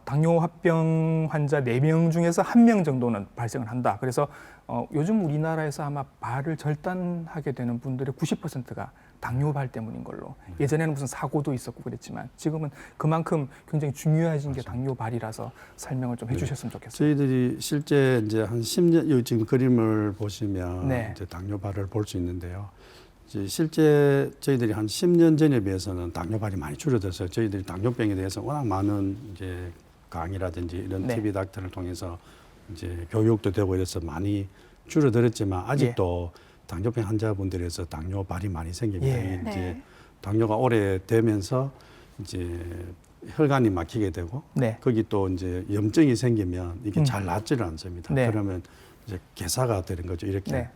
당뇨합병 환자 4명 중에서 1명 정도는 발생을 한다. 그래서 요즘 우리나라에서 아마 발을 절단하게 되는 분들의 90%가 당뇨발 때문인 걸로. 예전에는 무슨 사고도 있었고 그랬지만 지금은 그만큼 굉장히 중요해진 게 당뇨발이라서 설명을 좀 해주셨으면 좋겠어요. 저희들이 실제 이제 한 10년 여기 지금 그림을 보시면 네. 이제 당뇨발을 볼 수 있는데요. 이제 실제 저희들이 한 10년 전에 비해서는 당뇨발이 많이 줄어들었어요. 저희들이 당뇨병에 대해서 워낙 많은 이제 강의라든지 이런 네. TV 닥터를 통해서 이제 교육도 되고 이래서 많이 줄어들었지만 아직도 당뇨병 환자분들에서 당뇨발이 많이 생깁니다. 예. 이게 이제 네. 당뇨가 오래되면서 이제 혈관이 막히게 되고 네. 거기 또 이제 염증이 생기면 이게 잘 낫지를 않습니다. 네. 그러면 이제 괴사가 되는 거죠. 이렇게 네.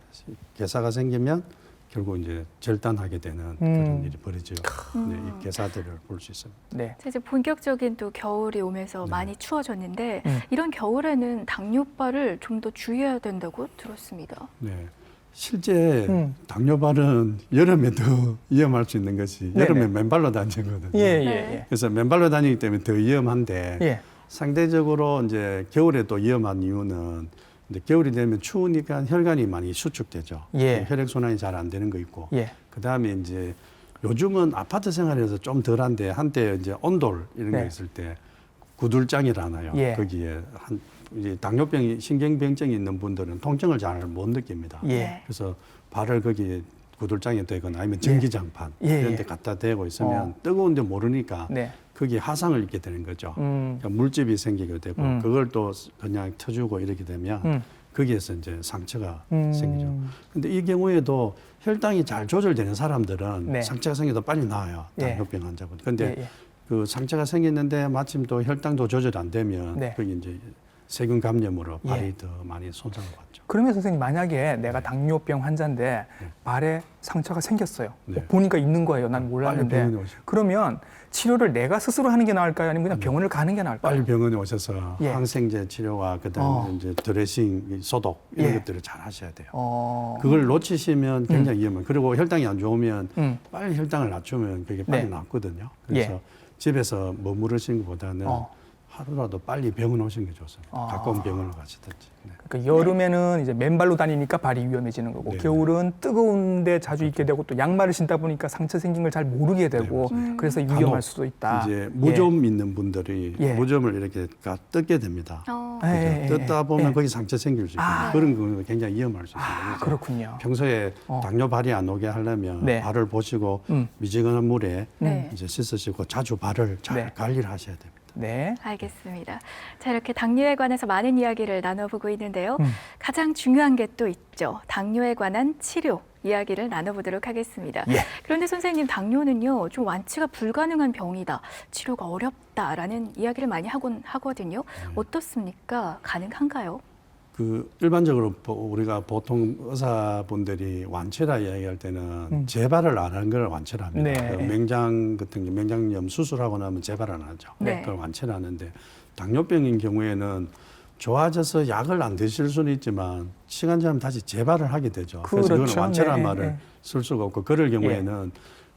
괴사가 생기면 결국 이제 절단하게 되는 그런 일이 벌어져요. 네, 이 괴사들을 볼 수 있습니다. 네. 자, 이제 본격적인 또 겨울이 오면서 네. 많이 추워졌는데 이런 겨울에는 당뇨발을 좀 더 주의해야 된다고 들었습니다. 네. 실제 당뇨발은 여름에 더 위험할 수 있는 것이 네네. 여름에 맨발로 다니거든요. 예, 예, 네. 예. 그래서 맨발로 다니기 때문에 더 위험한데 예. 상대적으로 이제 겨울에 또 위험한 이유는 이제 겨울이 되면 추우니까 혈관이 많이 수축되죠. 예. 혈액 순환이 잘 안 되는 거 있고. 예. 그다음에 이제 요즘은 아파트 생활에서 좀 덜한데 한때 이제 온돌 이런 네. 거 있을 때 구들장이라나요. 예. 거기에 한 이제 당뇨병이 신경병증이 있는 분들은 통증을 잘 못 느낍니다. 예. 네. 그래서 발을 거기에 구들장에 대거나 아니면 전기장판 예, 이런 예. 데 갖다 대고 있으면 어. 뜨거운데 모르니까 네. 거기에 화상을 입게 되는 거죠. 그러니까 물집이 생기게 되고 그걸 또 그냥 터주고 이렇게 되면 거기에서 이제 상처가 생기죠. 근데 이 경우에도 혈당이 잘 조절되는 사람들은 네. 상처가 생겨도 빨리 나아요. 예. 당뇨병 환자분. 근데 예, 예. 그 상처가 생겼는데 마침 또 혈당도 조절 안 되면 네. 그게 이제 세균 감염으로 발이 예. 더 많이 손상을 받죠. 그러면 선생님 만약에 내가 당뇨병 환자인데 발에 상처가 생겼어요. 네. 보니까 있는 거예요. 난 빨리 몰랐는데. 병원에 오시고. 그러면 치료를 내가 스스로 하는 게 나을까요? 아니면 그냥 병원을 가는 게 나을까요? 빨리 병원에 오셔서 예. 항생제 치료와 그다음에 이제 드레싱, 소독 이런 예. 것들을 잘 하셔야 돼요. 그걸 놓치시면 굉장히 위험해요. 그리고 혈당이 안 좋으면 빨리 혈당을 낮추면 그게 빨리 네. 낫거든요. 그래서 예. 집에서 머무르시는 것보다는 하루라도 빨리 병원 오시는 게 좋습니다. 가까운 병원을 가시든지. 네. 그러니까 여름에는 이제 맨발로 다니니까 발이 위험해지는 거고 네. 겨울은 뜨거운데 자주 있게 되고 또 양말을 신다 보니까 상처 생긴 걸 잘 모르게 되고 그래서 위험할 간혹 수도 있다. 이제 무좀 있는 분들이 예. 무좀을 이렇게 뜯게 됩니다. 어. 예, 예, 예, 뜯다 보면 예. 거기 상처 생길 수 있거든요. 아. 그런 거는 굉장히 위험할 수 있습니다. 아, 그래서 그렇군요. 평소에 당뇨 발이 안 오게 하려면 네. 발을 보시고 음. 미지근한 물에 네. 이제 씻으시고 자주 발을 잘 네. 관리를 하셔야 됩니다. 네. 알겠습니다. 자, 이렇게 당뇨에 관해서 많은 이야기를 나눠보고 있는데요. 가장 중요한 게 또 있죠. 당뇨에 관한 치료 이야기를 나눠보도록 하겠습니다. 예. 그런데 선생님, 당뇨는요, 좀 완치가 불가능한 병이다, 치료가 어렵다라는 이야기를 많이 하곤 하거든요. 어떻습니까? 가능한가요? 그 일반적으로 우리가 보통 의사분들이 완치라 이야기할 때는 재발을 안 하는 걸 완치를 합니다. 네. 그 맹장 같은 게 맹장염 수술하고 나면 재발을 안 하죠. 네. 그걸 완치를 하는데 당뇨병인 경우에는 좋아져서 약을 안 드실 수는 있지만 시간 지나면 다시 재발을 하게 되죠. 그래서 그렇죠. 이건 완치란 네, 말을 네. 쓸 수가 없고 그럴 경우에는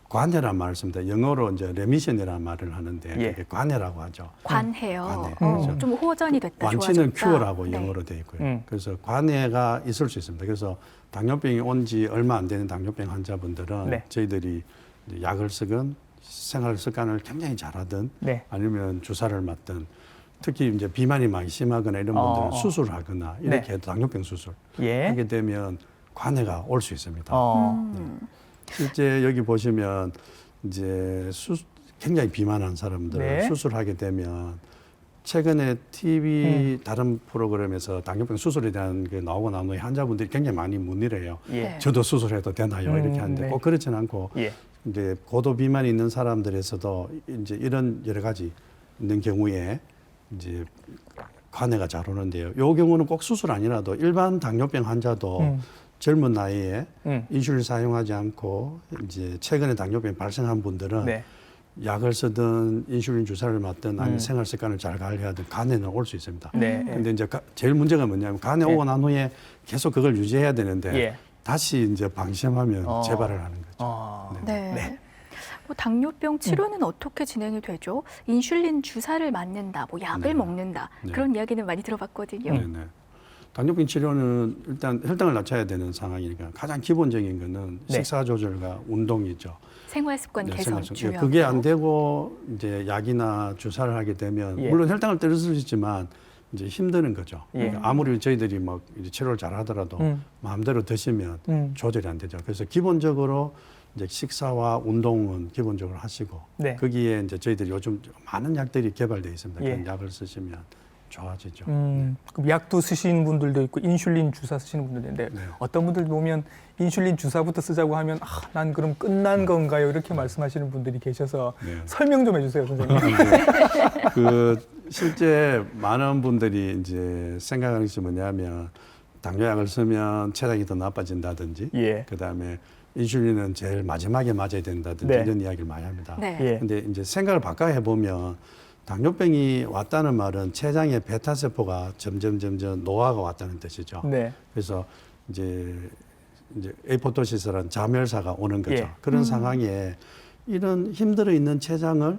관해란 말을 씁니다. 영어로 이제 레미션이라는 말을 하는데 예. 그게 관해라고 하죠. 관해요. 관해. 그렇죠. 좀 호전이 됐다, 완치는 좋아졌다. 큐어라고 네. 영어로 되어 있고요. 음. 그래서 관해가 있을 수 있습니다. 그래서 당뇨병이 온 지 얼마 안 되는 당뇨병 환자분들은 네. 저희들이 이제 약을 쓰건 생활 습관을 굉장히 잘하든 네. 아니면 주사를 맞든 특히 이제 비만이 많이 심하거나 이런 분들은 수술하거나 이렇게 네. 해도 당뇨병 수술 예. 하게 되면 관해가 올 수 있습니다. 음. 실제 여기 보시면 이제 굉장히 비만한 사람들 네. 수술하게 되면 최근에 TV 다른 프로그램에서 당뇨병 수술에 대한 게 나오고 난 후에 환자분들이 굉장히 많이 문의를 해요. 예. 네. 저도 수술해도 되나요? 이렇게 하는데 네. 꼭 그렇지는 않고 예. 이제 고도 비만이 있는 사람들에서도 이제 이런 여러 가지 있는 경우에 이제 관해가 잘 오는데요. 이 경우는 꼭 수술 아니라도 일반 당뇨병 환자도 젊은 나이에 인슐린 사용하지 않고 이제 최근에 당뇨병 발생한 분들은 네. 약을 쓰든 인슐린 주사를 맞든 아니면 생활 습관을 잘 관리하든 간에는 올 수 있습니다. 네. 근데 이제 제일 문제가 뭐냐면 간에 네. 오고 난 후에 계속 그걸 유지해야 되는데 예. 다시 이제 방심하면 어. 재발을 하는 거죠. 네. 네. 뭐 당뇨병 치료는 어떻게 진행이 되죠? 인슐린 주사를 맞는다, 뭐 약을 네. 먹는다, 네. 그런 이야기는 많이 들어봤거든요. 네네. 당뇨병 치료는 일단 혈당을 낮춰야 되는 상황이니까 가장 기본적인 거는 네. 식사 조절과 운동이죠. 생활 습관 네, 개선 생활습관. 중요하고. 그게 안 되고 이제 약이나 주사를 하게 되면 예. 물론 혈당을 떨어질 수 있지만 이제 힘드는 거죠. 예. 그러니까 아무리 저희들이 막 이제 치료를 잘 하더라도 마음대로 드시면 조절이 안 되죠. 그래서 기본적으로 이제 식사와 운동은 기본적으로 하시고 네. 거기에 이제 저희들이 요즘 많은 약들이 개발되어 있습니다. 예. 그런 약을 쓰시면 좋아지죠. 그럼 약도 쓰시는 분들도 있고 인슐린 주사 쓰시는 분들도 있는데 네. 어떤 분들 보면 인슐린 주사부터 쓰자고 하면 난 그럼 끝난 건가요? 이렇게 말씀하시는 분들이 계셔서 네. 설명 좀 해주세요, 선생님. 그 실제 많은 분들이 이제 생각하는 것이 뭐냐면 당뇨약을 쓰면 체력이 더 나빠진다든지, 예. 그다음에 인슐린은 제일 마지막에 맞아야 된다든지 네. 이런 이야기를 많이 합니다. 네. 예. 근데 이제 생각을 바꿔 해보면 당뇨병이 왔다는 말은 췌장의 베타 세포가 점점 노화가 왔다는 뜻이죠. 네. 그래서 이제 에이포토시스라는 자멸사가 오는 거죠. 예. 그런 상황에 이런 힘들어 있는 췌장을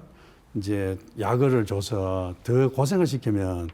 이제 약을 줘서 더 고생을 시키면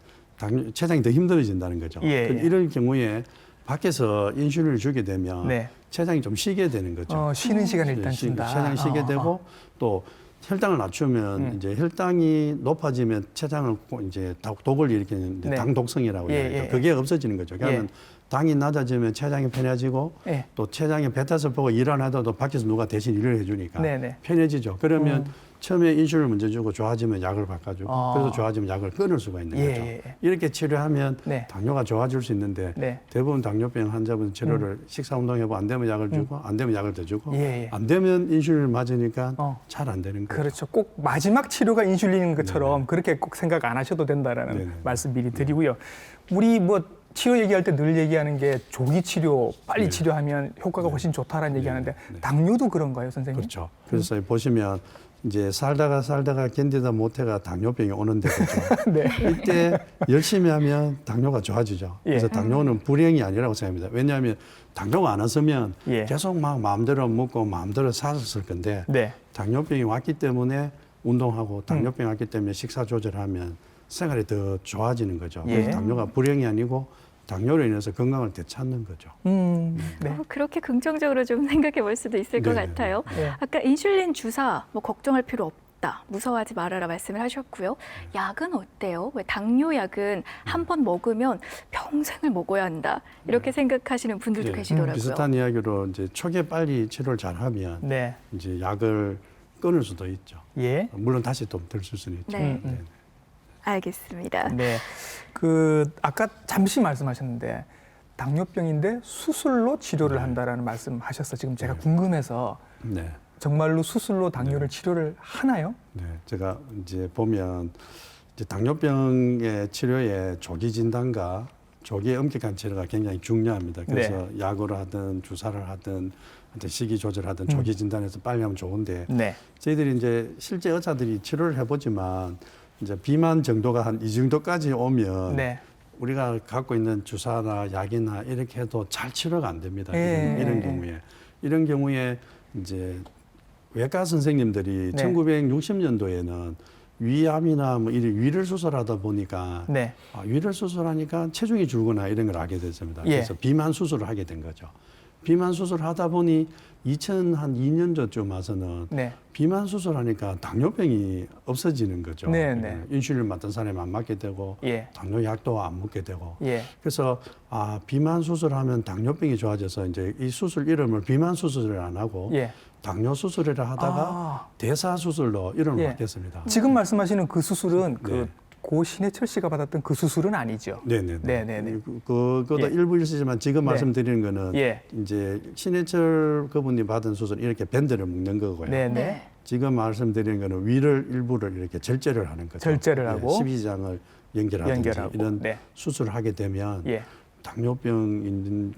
췌장이 더 힘들어진다는 거죠. 예, 예. 이럴 경우에 밖에서 인슐린을 주게 되면 네. 췌장이 좀 쉬게 되는 거죠. 쉬는 시간을 일단 준다. 췌장이 쉬게 되고 또 혈당을 낮추면 이제 혈당이 높아지면 췌장을 이제 독을 일으키는 네. 당독성이라고 예, 얘기하죠. 예, 그게 없어지는 거죠. 그러면 당이 낮아지면 췌장이 편해지고 예. 또 췌장의 베타세포가 일 안 하더라도 밖에서 누가 대신 일을 해주니까 네네. 편해지죠. 그러면 처음에 인슐린을 먼저 주고 좋아지면 약을 바꿔주고 아. 그래서 좋아지면 약을 끊을 수가 있는 예, 거죠. 예, 예. 이렇게 치료하면 네. 당뇨가 좋아질 수 있는데 네. 대부분 당뇨병 환자분 치료를 식사 운동해보고 안 되면 약을 주고 안 되면 약을 더 주고 예, 예. 안 되면 인슐린을 맞으니까 어. 잘 안 되는 거죠. 그렇죠. 꼭 마지막 치료가 인슐린인 것처럼 그렇게 꼭 생각 안 하셔도 된다라는 네네. 말씀 미리 드리고요. 우리 뭐 치료 얘기할 때 늘 얘기하는 게 조기 치료, 빨리 네. 치료하면 효과가 훨씬 좋다라는 얘기하는데 네. 당뇨도 그런가요, 선생님? 그렇죠. 그래서 보시면 이제 살다가 견디다 못해가 당뇨병이 오는데 그렇죠. 네. 이때 열심히 하면 당뇨가 좋아지죠. 예. 그래서 당뇨는 불행이 아니라고 생각합니다. 왜냐하면 당뇨가 안 왔으면 예. 계속 막 마음대로 먹고 마음대로 살았을 건데 네. 당뇨병이 왔기 때문에 운동하고 당뇨병이 왔기 때문에 식사 조절하면 생활이 더 좋아지는 거죠. 예. 그래서 당뇨가 불행이 아니고 당뇨로 인해서 건강을 되찾는 거죠. 네. 그렇게 긍정적으로 좀 생각해 볼 수도 있을 것 네네. 같아요. 네. 아까 인슐린 주사 뭐 걱정할 필요 없다, 무서워하지 말아라 말씀을 하셨고요. 약은 어때요? 왜 당뇨약은 한 번 먹으면 평생을 먹어야 한다 이렇게 생각하시는 분들도 예. 계시더라고요. 비슷한 이야기로 이제 초기에 빨리 치료를 잘하면 네. 이제 약을 끊을 수도 있죠. 예. 물론 다시 또 들을 수는 있죠. 네. 네. 알겠습니다. 네. 아까 잠시 말씀하셨는데 당뇨병인데 수술로 치료를 한다라는 말씀하셔서 지금 제가 궁금해서 네. 정말로 수술로 당뇨를 치료를 하나요? 네. 제가 이제 보면 이제 당뇨병의 치료에 조기 진단과 조기에 엄격한 치료가 굉장히 중요합니다. 그래서 약으로 하든 주사를 하든 식이 조절하든 조기 진단해서 빨리 하면 좋은데 네. 저희들이 이제 실제 의사들이 치료를 해보지만 이제 비만 정도가 한 이 정도까지 오면 네. 우리가 갖고 있는 주사나 약이나 이렇게 해도 잘 치료가 안 됩니다. 이런 경우에. 이런 경우에 이제 외과 선생님들이 네. 1960년도에는 위암이나 뭐 이런 위를 수술하다 보니까 네. 위를 수술하니까 체중이 줄거나 이런 걸 알게 됐습니다. 예. 그래서 비만 수술을 하게 된 거죠. 비만 수술을 하다 보니 2002년 전쯤 와서는 네. 비만 수술하니까 당뇨병이 없어지는 거죠. 네, 네. 인슐린 맞던 사람이 안 맞게 되고 예. 당뇨약도 안 먹게 되고 예. 그래서 비만 수술하면 당뇨병이 좋아져서 이제 이 수술 이름을 비만 수술을 안 하고 예. 당뇨 수술이라 하다가 대사 수술로 이름을 예. 바뀌었습니다. 지금 말씀하시는 그 수술은 네. 고 신해철 씨가 받았던 그 수술은 아니죠. 네네네. 네네네. 그것도 예. 일부 일시지만 지금 네. 말씀드리는 거는 예. 이제 신해철 그분이 받은 수술 이렇게 밴드를 묶는 거고요. 네네. 네. 지금 말씀드리는 거는 위를 일부를 이렇게 절제를 하는 거죠. 절제를 하고. 12장을 연결하든지 연결하고. 이런 네. 수술을 하게 되면 예. 당뇨병 있는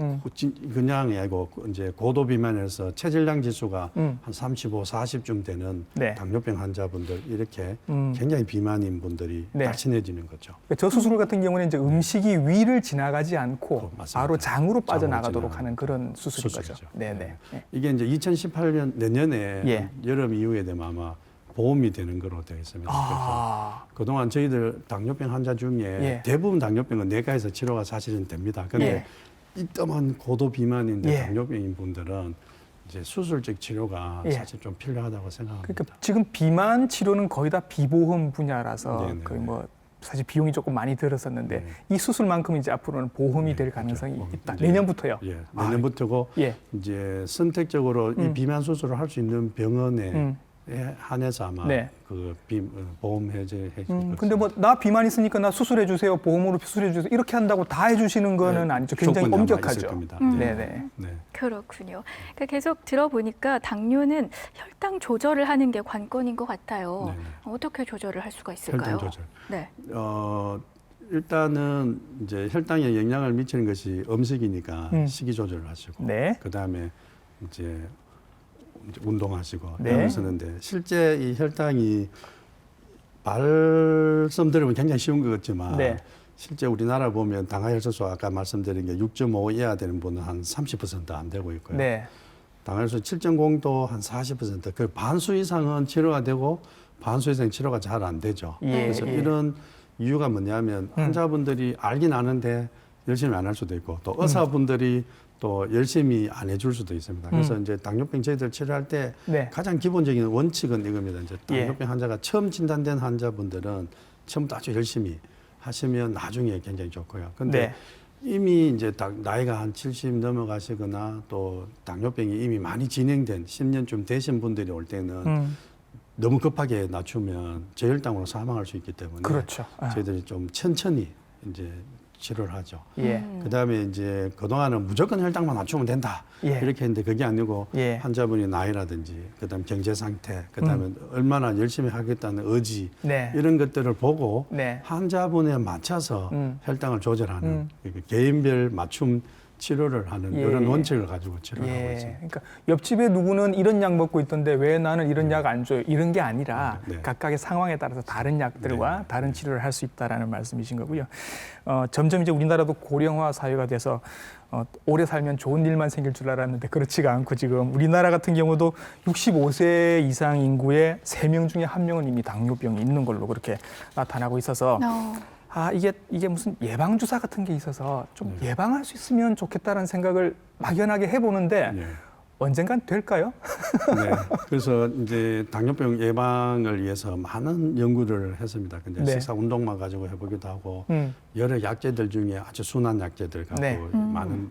그냥이 아니고 이제 고도 비만에서 체질량 지수가 한 35, 40쯤 되는 네. 당뇨병 환자분들 이렇게 음. 굉장히 비만인 분들이 네. 날씬해지는 거죠. 저 수술 같은 경우는 이제 음식이 위를 지나가지 않고 맞습니다. 바로 장으로 빠져나가도록 지나가는 하는 그런 수술인 수술이죠. 거죠. 네네. 네. 이게 이제 2018년 내년에 예. 여름 이후에 되면 아마 보험이 되는 거로 되어 있습니다. 그래서 그동안 저희들 당뇨병 환자 중에 예. 대부분 당뇨병은 내과에서 치료가 사실은 됩니다. 그런데 이따만 고도 비만인데 예. 당뇨병인 분들은 이제 수술적 치료가 예. 사실 좀 필요하다고 생각합니다. 그러니까 지금 비만 치료는 거의 다 비보험 분야라서 네네. 그 뭐 사실 비용이 조금 많이 들었었는데 네. 이 수술만큼 이제 앞으로는 보험이 네, 될 그렇죠. 가능성이 보험. 있다. 네. 내년부터요. 예, 내년부터고 예. 이제 선택적으로 이 비만 수술을 할 수 있는 병원에 한해서 아마 네. 그 보험 해제 해줄 근데 뭐 나 비만 있으니까 나 수술해 주세요. 보험으로 수술해 주세요. 이렇게 한다고 다 해주시는 거는 아니죠. 굉장히 조건이 아마 있을 엄격하죠. 겁니다. 네네. 네. 그렇군요. 그러니까 계속 들어보니까 당뇨는 혈당 조절을 하는 게 관건인 것 같아요. 네네. 어떻게 조절을 할 수가 있을까요? 혈당 조절. 네. 일단은 이제 혈당에 영향을 미치는 것이 음식이니까 식이 조절을 하시고, 네. 그 다음에 이제 운동하시고 네. 이런 거 쓰는데 실제 이 혈당이 말씀드리면 굉장히 쉬운 것 같지만 네. 실제 우리나라 보면 당화혈소수 아까 말씀드린 게 6.5 이하 되는 분은 한 30%안 되고 있고요. 네. 당화혈소 7.0도 한 40%, 그 반수 이상은 치료가 되고 반수 이상 치료가 잘 안 되죠. 예, 그래서 예. 이런 이유가 뭐냐면 환자분들이 알긴 아는데 열심히 안 할 수도 있고 또 의사분들이 또 열심히 안 해줄 수도 있습니다. 그래서 이제 당뇨병 저희들 치료할 때 네. 가장 기본적인 원칙은 이겁니다. 이제 예. 당뇨병 환자가 처음 진단된 환자분들은 처음부터 아주 열심히 하시면 나중에 굉장히 좋고요. 근데 네. 이미 이제 나이가 한 70 넘어가시거나 또 당뇨병이 이미 많이 진행된 10년쯤 되신 분들이 올 때는 너무 급하게 낮추면 저혈당으로 사망할 수 있기 때문에 그렇죠. 저희들이 좀 천천히 이제 치료를 하죠. 예. 그다음에 이제 그동안은 무조건 혈당만 낮추면 된다. 예. 이렇게 했는데 그게 아니고 예. 환자분의 나이라든지 그다음 경제 상태, 그다음에 얼마나 열심히 하겠다는 의지 네. 이런 것들을 보고 네. 환자분에 맞춰서 혈당을 조절하는 그 개인별 맞춤 치료를 하는 예. 이런 원칙을 가지고 치료를 하고 예. 있습니다. 그러니까 옆집에 누구는 이런 약 먹고 있던데 왜 나는 이런 약 안 줘요? 이런 게 아니라 네. 각각의 상황에 따라서 다른 약들과 네. 다른 치료를 할 수 있다라는 말씀이신 거고요. 점점 이제 우리나라도 고령화 사회가 돼서 오래 살면 좋은 일만 생길 줄 알았는데 그렇지가 않고 지금 우리나라 같은 경우도 65세 이상 인구의 3명 중에 1명은 이미 당뇨병이 있는 걸로 그렇게 나타나고 있어서 이게 무슨 예방 주사 같은 게 있어서 좀 예방할 수 있으면 좋겠다라는 생각을 막연하게 해보는데 네. 언젠간 될까요? 네. 그래서 이제 당뇨병 예방을 위해서 많은 연구를 했습니다. 근데 네. 식사 운동만 가지고 해보기도 하고 여러 약제들 중에 아주 순한 약제들 갖고 네. 많은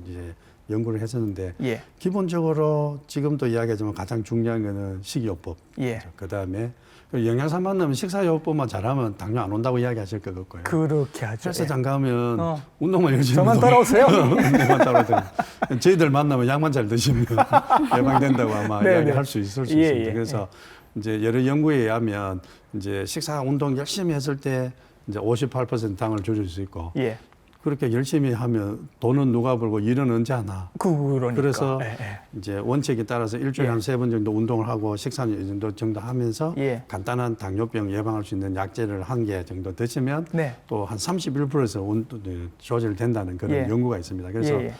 이제 연구를 했었는데 예. 기본적으로 지금도 이야기하지만 가장 중요한 거는 식이요법. 예. 그 다음에 영양사만 넣으면 식사요법만 잘하면 당뇨 안 온다고 이야기하실 것 같고요. 그렇게 하죠. 헬스장 가면 어. 운동만 열심히 저만 해도 따라오세요. 운동만 따라오세요. 저희들 만나면 약만 잘 드시면 예방된다고 아마 네, 이야기할 네. 수 있을 수 예, 있습니다. 예, 그래서 이제 여러 연구에 의하면 이제 식사 운동 열심히 했을 때 이제 58% 당을 줄일 수 있고 예. 그렇게 열심히 하면 돈은 누가 벌고 일은 언제 하나. 그러니까. 그래서 예, 예. 이제 원칙에 따라서 일주일에 예. 한 3번 정도 운동을 하고 식사는 이 정도 하면서 예. 간단한 당뇨병 예방할 수 있는 약제를 1개 정도 드시면 네. 또 한 31%에서 조절된다는 그런 예. 연구가 있습니다. 그래서 예, 예.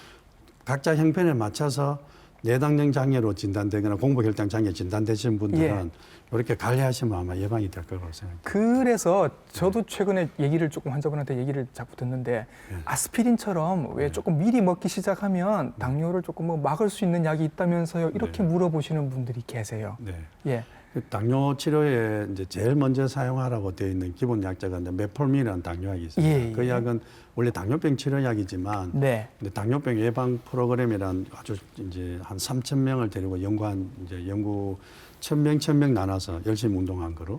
각자 형편에 맞춰서 내당뇨 장애로 진단되거나 공복혈당 장애 진단되신 분들은 예. 이렇게 관리하시면 아마 예방이 될 거라고 생각합니다. 그래서 저도 최근에 얘기를 조금 환자분한테 얘기를 자꾸 듣는데 아스피린처럼 왜 조금 미리 먹기 시작하면 당뇨를 조금 뭐 막을 수 있는 약이 있다면서요. 이렇게 물어보시는 분들이 계세요. 네. 예. 그 당뇨 치료에 이제 제일 먼저 사용하라고 되어 있는 기본 약제가 이제 메폴민이라는 당뇨약이 있습니다. 예, 예. 그 약은 원래 당뇨병 치료약이지만 네. 근데 당뇨병 예방 프로그램이란 아주 이제 한 3,000명을 데리고 연구한 이제 연구 1,000명 나눠서 열심히 운동한 거로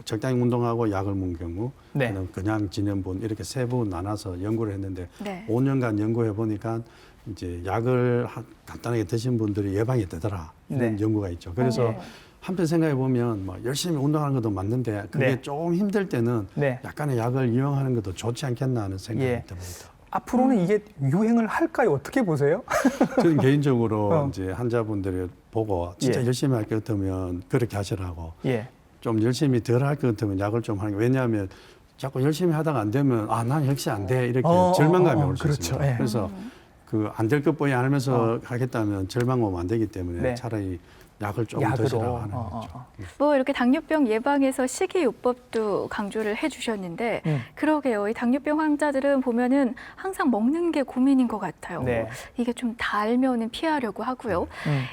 적당히 운동하고 약을 먹는 경우 네. 그다음 그냥 지낸 분 이렇게 3분 나눠서 연구를 했는데 네. 5년간 연구해 보니까 이제 약을 간단하게 드신 분들이 예방이 되더라 이런 네. 연구가 있죠. 그래서 네. 한편 생각해 보면 뭐 열심히 운동하는 것도 맞는데 그게 네. 조금 힘들 때는 네. 약간의 약을 이용하는 것도 좋지 않겠나 하는 생각이 예. 듭니다. 앞으로는 이게 유행을 할까요? 어떻게 보세요? 저는 개인적으로 어. 이제 환자분들을 보고 진짜 예. 열심히 할 것 같으면 그렇게 하시라고 예. 좀 열심히 덜 할 것 같으면 약을 좀 하는 게 왜냐하면 자꾸 열심히 하다가 안 되면 난 역시 안 돼 이렇게 절망감이 올 수 그렇죠. 있습니다. 예. 그래서 그 안 될 것 뻔히 알면서 하겠다면 절망 오면 안 되기 때문에 네. 차라리 약을 조금 드시라고 하는 거죠. 뭐 이렇게 당뇨병 예방에서 식이요법도 강조를 해주셨는데 그러게요. 이 당뇨병 환자들은 보면은 항상 먹는 게 고민인 것 같아요. 네. 이게 좀 달면은 피하려고 하고요.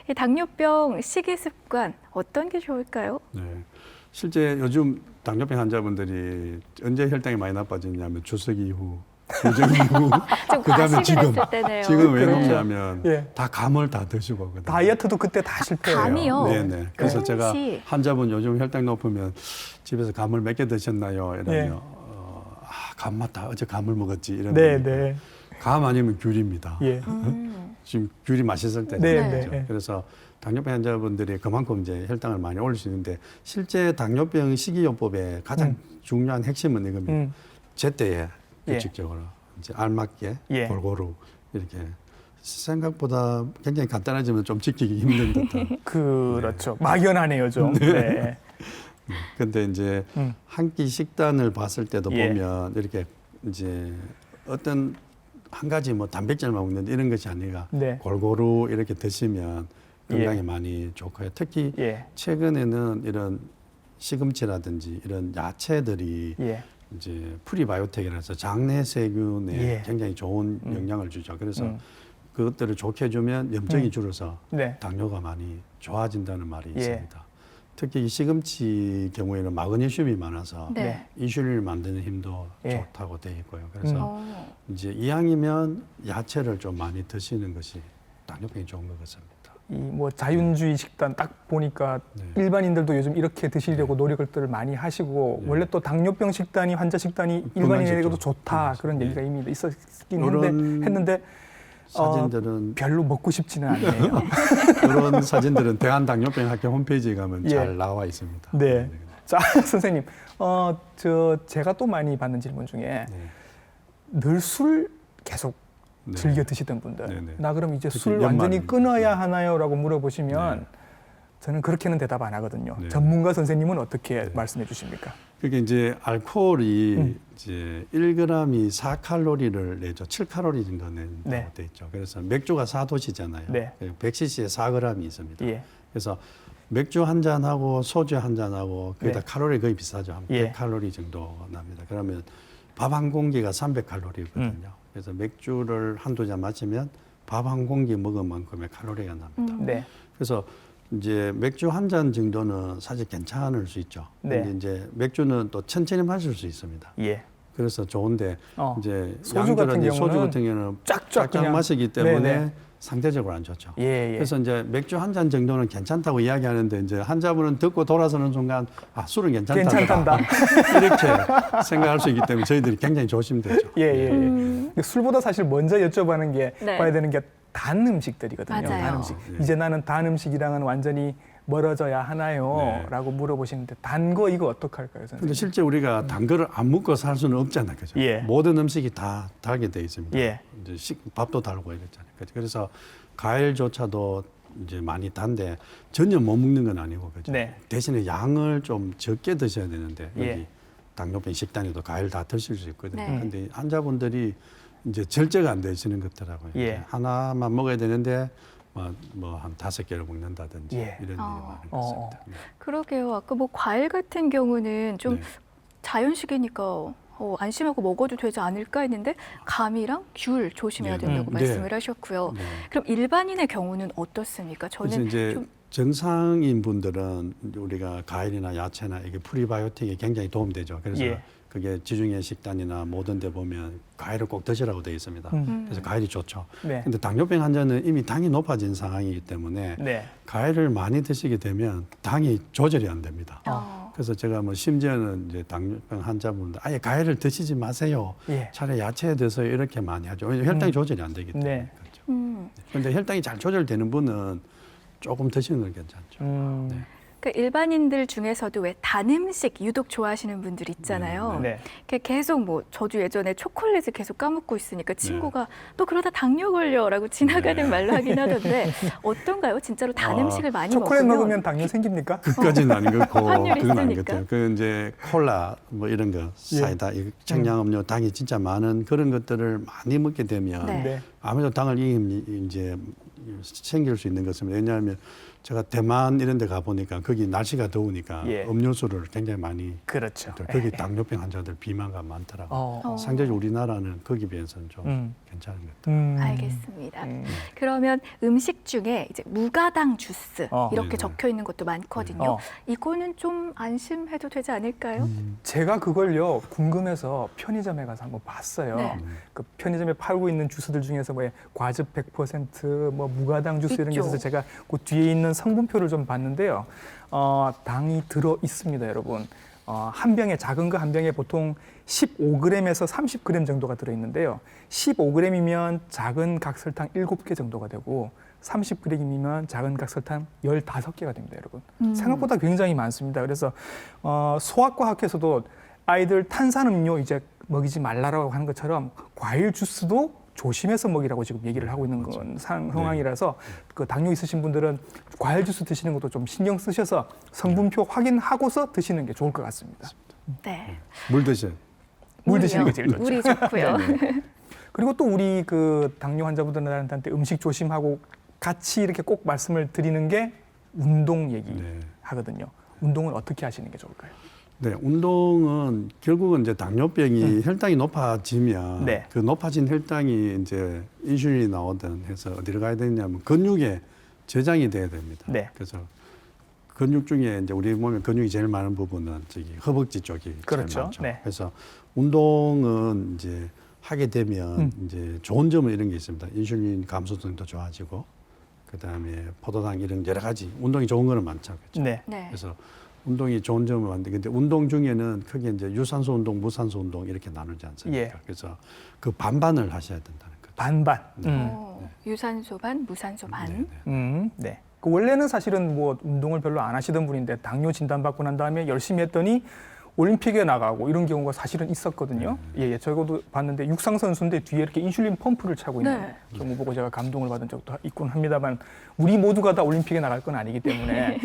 이 당뇨병 식이 습관 어떤 게 좋을까요? 네. 실제 요즘 당뇨병 환자분들이 언제 혈당이 많이 나빠지냐면 추석 이후 부정이고 좀 그다음에 과식을 지금 했을 때네요. 지금 왜 그렇죠. 그러냐면 예. 다 감을 다 드시고 거든요. 다이어트도 그때 다 실패예요. 감이요? 네네. 그래서 그 제가 혹시- 환자분 요즘 혈당 높으면 집에서 감을 몇 개 드셨나요? 이러면 예. 감 맞다. 어제 감을 먹었지. 이런 네, 분이 네. 감 아니면 귤입니다. 예. 지금 귤이 맛있을 때죠. 네, 네. 네. 그래서 당뇨병 환자분들이 그만큼 이제 혈당을 많이 올릴 수 있는데 실제 당뇨병 식이요법의 가장 중요한 핵심은 이겁니다. 제때에 예. 규칙적으로 이제 알맞게 예. 골고루 이렇게 생각보다 굉장히 간단하지만 좀 지키기 힘든 듯한. 그렇죠. 막연하네요, 좀. 네. 근데 이제 음. 한 끼 식단을 봤을 때도 예. 보면 이렇게 이제 어떤 한 가지 뭐 단백질만 먹는데 이런 것이 아니라 네. 골고루 이렇게 드시면 건강에 예. 많이 좋고요. 특히 예. 최근에는 이런 시금치라든지 이런 야채들이 예. 이제 프리바이오텍이라서 장내 세균에 예. 굉장히 좋은 영향을 주죠. 그래서 음. 그것들을 좋게 해주면 염증이 줄어서 네. 당뇨가 많이 좋아진다는 말이 예. 있습니다. 특히 이 시금치 경우에는 마그네슘이 많아서 네. 인슐린을 만드는 힘도 예. 좋다고 되어 있고요. 그래서 어. 이제 이왕이면 야채를 좀 많이 드시는 것이 당뇨병이 좋은 것 같습니다. 이 뭐 자윤주의 식단 딱 보니까 네. 일반인들도 요즘 이렇게 드시려고 노력들을 많이 하시고 네. 원래 또 당뇨병 식단이 환자 식단이 일반인에게도 좋다 그런 네. 얘기가 이미 있었긴 이런 했는데 사진들은 별로 먹고 싶지는 않네요. 그런 사진들은 대한당뇨병학회 홈페이지에 가면 예. 잘 나와 있습니다. 네. 자, 선생님, 제가 또 많이 받는 질문 중에 네. 늘 술 계속 네. 즐겨 드시던 분들, 네네. 나 그럼 이제 특히 술 완전히 연말은. 끊어야 하나요?라고 물어보시면 네. 저는 그렇게는 대답 안 하거든요. 네. 전문가 선생님은 어떻게 말씀해 주십니까? 그게 이제 알코올이 음. 이제 1g이 4칼로리를 내죠. 7칼로리 정도 낸다고 네. 돼 있죠. 그래서 맥주가 4도시잖아요. 네. 100cc에 4g이 있습니다. 예. 그래서 맥주 한 잔하고 소주 한 잔하고 거의 네. 다 칼로리 거의 비슷하죠. 한 예. 100칼로리 정도 납니다. 그러면 밥 한 공기가 300칼로리거든요. 그래서 맥주를 한두 잔 마시면 밥 한 공기 먹은 만큼의 칼로리가 납니다. 네. 그래서 이제 맥주 한 잔 정도는 사실 괜찮을 수 있죠. 네. 근데 이제 맥주는 또 천천히 마실 수 있습니다. 예. 그래서 좋은데 어. 이제 소주 같은 양주라든지 소주 경우는 같은 경우는 쫙쫙 그냥. 마시기 때문에 네네. 상대적으로 안 좋죠. 예, 예. 그래서 이제 맥주 한 잔 정도는 괜찮다고 이야기하는데 이제 환자분은 듣고 돌아서는 순간 술은 괜찮단다. 이렇게 생각할 수 있기 때문에 저희들이 굉장히 조심되죠. 예, 예, 예. 근데 술보다 사실 먼저 여쭤봐는 게 네. 봐야 되는 게 단 음식들이거든요. 맞아요. 단 음식. 네. 이제 나는 단 음식이랑은 완전히 멀어져야 하나요? 네. 라고 물어보시는데 단 거 이거 어떡할까요, 선생님? 근데 실제 우리가 단 거를 안 먹고 살 수는 없잖아요. 그죠? 예. 모든 음식이 다 달게 돼 있습니다. 예. 이제 밥도 달고 이랬잖아요. 그죠? 그래서 과일조차도 이제 많이 단데 전혀 못 먹는 건 아니고 그죠? 네. 대신에 양을 좀 적게 드셔야 되는데 여기 예. 당뇨병 식단에도 과일 다 드실 수 있거든요. 네. 근데 환자분들이 이제 절제가 안 되시는 것더라고요. 예. 이제 하나만 먹어야 되는데 뭐 한 5개를 먹는다든지 예. 이런 일이 많은 것 어. 같습니다. 네. 그러게요. 아까 뭐 과일 같은 경우는 좀 네. 자연식이니까 안심하고 먹어도 되지 않을까 했는데 감이랑 귤 조심해야 네. 된다고 네. 말씀을 하셨고요. 네. 그럼 일반인의 경우는 어떻습니까? 그래서 저는 이제 좀 정상인 분들은 우리가 과일이나 야채나 이게 프리바이오틱에 굉장히 도움되죠. 그래서 예. 그게 지중해 식단이나 모든 데 보면 과일을 꼭 드시라고 되어 있습니다. 그래서 과일이 좋죠. 네. 근데 당뇨병 환자는 이미 당이 높아진 상황이기 때문에 네. 과일을 많이 드시게 되면 당이 조절이 안 됩니다. 어. 그래서 제가 뭐 심지어는 이제 당뇨병 환자분들 아예 과일을 드시지 마세요. 예. 차라리 야채에 드셔서 이렇게 많이 하죠. 왜냐면 혈당이 조절이 안 되기 때문에. 네. 그렇죠. 그런데 혈당이 잘 조절되는 분은 조금 드시는 건 괜찮죠. 네. 그러니까 일반인들 중에서도 왜 단 음식 유독 좋아하시는 분들 있잖아요. 네. 계속 뭐 저도 예전에 초콜릿을 계속 까먹고 네. 있으니까 친구가 너 그러다 당뇨 걸려라고 지나가는 말로 하긴 하던데 어떤가요? 진짜로 단 아, 음식을 많이 초콜릿 먹으면 먹으면 당뇨 생깁니까? 그까지는 아닌 것 같고 확률이 그건 아닌 있으니까. 것 같아요. 그 이제 콜라 뭐 이런 거 사이다, 이 청량음료 당이 진짜 많은 그런 것들을 많이 먹게 되면 네. 네. 아무래도 당을 이제 생길 수 있는 것입니다. 왜냐하면 제가 대만 이런 데 가보니까 거기 날씨가 더우니까 예. 음료수를 굉장히 많이 그렇죠. 거기 당뇨병 환자들 비만가 많더라고요. 상대적으로 우리나라는 거기 비해서는 좀 괜찮은 것 같아요. 알겠습니다. 그러면 음식 중에 이제 무가당 주스 이렇게 네네. 적혀 있는 것도 많거든요. 어. 이거는 좀 안심해도 되지 않을까요? 제가 그걸요 궁금해서 편의점에 가서 한번 봤어요. 네. 그 편의점에 팔고 있는 주스들 중에서 뭐 과즙 100%, 뭐 무가당 주스 이런 게 있죠. 있어서 제가 그 뒤에 있는 성분표를 좀 봤는데요. 당이 들어 있습니다, 여러분. 한 병에 작은 거 한 병에 보통 15g에서 30g 정도가 들어 있는데요. 15g이면 작은 각설탕 7개 정도가 되고 30g이면 작은 각설탕 15개가 됩니다, 여러분. 생각보다 굉장히 많습니다. 그래서 소아과학에서도 아이들 탄산음료 이제 먹이지 말라라고 하는 것처럼 과일 주스도 조심해서 먹이라고 지금 얘기를 하고 있는 건 상황이라서 그 당뇨 있으신 분들은 과일 주스 드시는 것도 좀 신경 쓰셔서 성분표 확인하고서 드시는 게 좋을 것 같습니다. 네. 물 드셔요. 물 드시는 게 물이요. 제일 좋죠. 물이 좋고요. 그리고 또 우리 그 당뇨 환자분들한테 음식 조심하고 같이 이렇게 꼭 말씀을 드리는 게 운동 얘기 네. 하거든요. 운동은 어떻게 하시는 게 좋을까요? 네, 운동은 결국은 이제 당뇨병이 혈당이 높아지면 네. 그 높아진 혈당이 이제 인슐린이 나오든 해서 어디로 가야 되냐면 근육에 저장이 돼야 됩니다. 네. 그래서 근육 중에 이제 우리 몸에 근육이 제일 많은 부분은 저기 허벅지 쪽이 그렇죠. 제일 많죠. 네. 그래서 운동은 이제 하게 되면 이제 좋은 점은 이런 게 있습니다. 인슐린 감소성도 좋아지고 그다음에 포도당 이런 여러 가지 운동이 좋은 거는 많죠. 그렇죠? 네. 네. 그래서 운동이 좋은 점은 많은데 근데 운동 중에는 크게 이제 유산소 운동, 무산소 운동 이렇게 나누지 않습니까? 예. 그래서 그 반반을 하셔야 된다는 거죠. 반반. 유산소 반, 무산소 반. 네. 그 원래는 사실은 뭐 운동을 별로 안 하시던 분인데 당뇨 진단받고 난 다음에 열심히 했더니 올림픽에 나가고 이런 경우가 사실은 있었거든요. 예, 저도 봤는데 육상 선수인데 뒤에 이렇게 인슐린 펌프를 차고 있는 네. 경우 보고 제가 감동을 받은 적도 있곤 합니다만 우리 모두가 다 올림픽에 나갈 건 아니기 때문에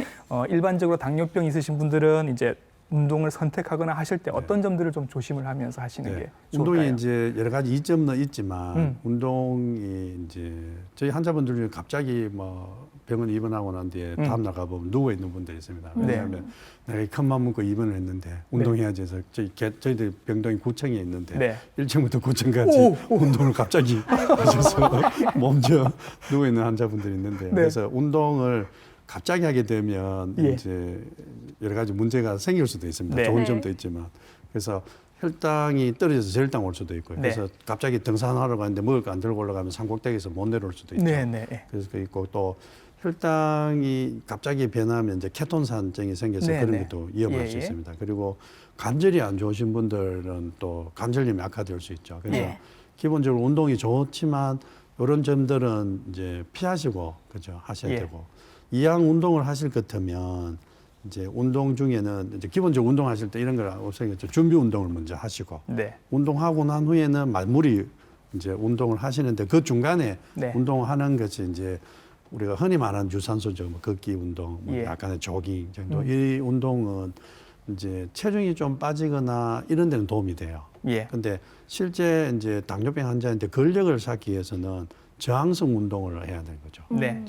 일반적으로 당뇨병 있으신 분들은 이제 운동을 선택하거나 하실 때 어떤 점들을 좀 조심을 하면서 하시는 게 좋을까요? 운동이 이제 여러 가지 이점은 있지만 운동이 이제 저희 환자분들 중에 갑자기 뭐 병원 입원하고 난 뒤에 다음 날 가보면 누워 있는 분들이 있습니다. 왜냐하면 내가 이 큰맘 먹고 입원을 했는데 운동해야지 해서 저희들 병동이 9층에 있는데 네. 1층부터 9층까지 운동을 갑자기 하셔서 먼저 누워 있는 환자분들이 있는데 그래서 운동을 갑자기 하게 되면 예. 이제 여러 가지 문제가 생길 수도 있습니다. 네. 좋은 네. 점도 있지만 그래서 혈당이 떨어져서 저혈당 올 수도 있고요. 네. 그래서 갑자기 등산하러 가는데 먹을 거 안 들고 올라가면 산꼭대기에서 못 내려올 수도 있죠. 네, 네. 그래서 그 있고 또 혈당이 갑자기 변하면 이제 케톤산증이 생겨서 네, 그런 네. 것도 위험할 예, 수 예. 있습니다. 그리고 관절이 안 좋으신 분들은 또 관절염이 악화될 수 있죠. 그래서 네. 기본적으로 운동이 좋지만 이런 점들은 이제 피하시고 그죠 하셔야 예. 되고 이왕 운동을 하실 것 같으면 이제 운동 중에는 이제 기본적으로 운동하실 때 이런 걸 없애겠죠. 준비 운동을 먼저 하시고 네. 운동하고 난 후에는 마무리 이제 운동을 하시는데 그 중간에 네. 운동하는 것이 이제 우리가 흔히 말하는 유산소죠. 뭐 걷기 운동, 뭐 예. 약간의 조깅 정도. 이 운동은 이제 체중이 좀 빠지거나 이런 데는 도움이 돼요. 예. 근데 실제 이제 당뇨병 환자한테 근력을 쌓기 위해서는 저항성 운동을 해야 되는 거죠. 네.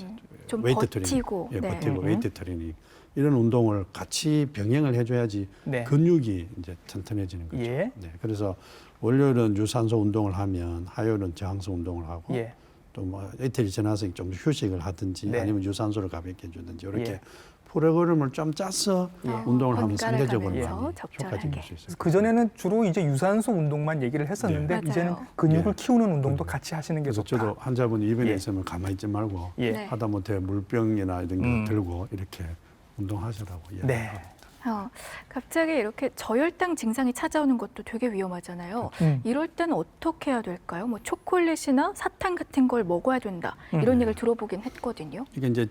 좀 웨이트 버티고. 트레이닝. 예, 네. 버티고 웨이트 트레이닝. 이런 운동을 같이 병행을 해줘야지 네. 근육이 이제 튼튼해지는 거죠. 예. 네, 그래서 월요일은 유산소 운동을 하면 화요일은 저항성 운동을 하고 예. 또 뭐 이틀이 지나서 좀 휴식을 하든지 네. 아니면 유산소를 가볍게 해주든지 이렇게 예. 프로그램을 좀 짜서 예. 운동을 하면 번갈아 상대적으로 가면서 많이 적절하게. 효과적일 수 있어요. 그 전에는 주로 이제 유산소 운동만 얘기를 했었는데 네. 이제는 맞아요. 근육을 예. 키우는 운동도 같이 하시는 게 그래서 좋다. 저도 환자분이 입원해 예. 있으면 가만히 있지 말고 예. 네. 하다못해 물병이나 이런 거 들고 이렇게 운동하시라고 네. 이야기합니다. 갑자기 이렇게 저혈당 증상이 찾아오는 것도 되게 위험하잖아요. 이럴 때는 어떻게 해야 될까요? 뭐 초콜릿이나 사탕 같은 걸 먹어야 된다. 이런 얘기를 들어보긴 했거든요. 이게 이제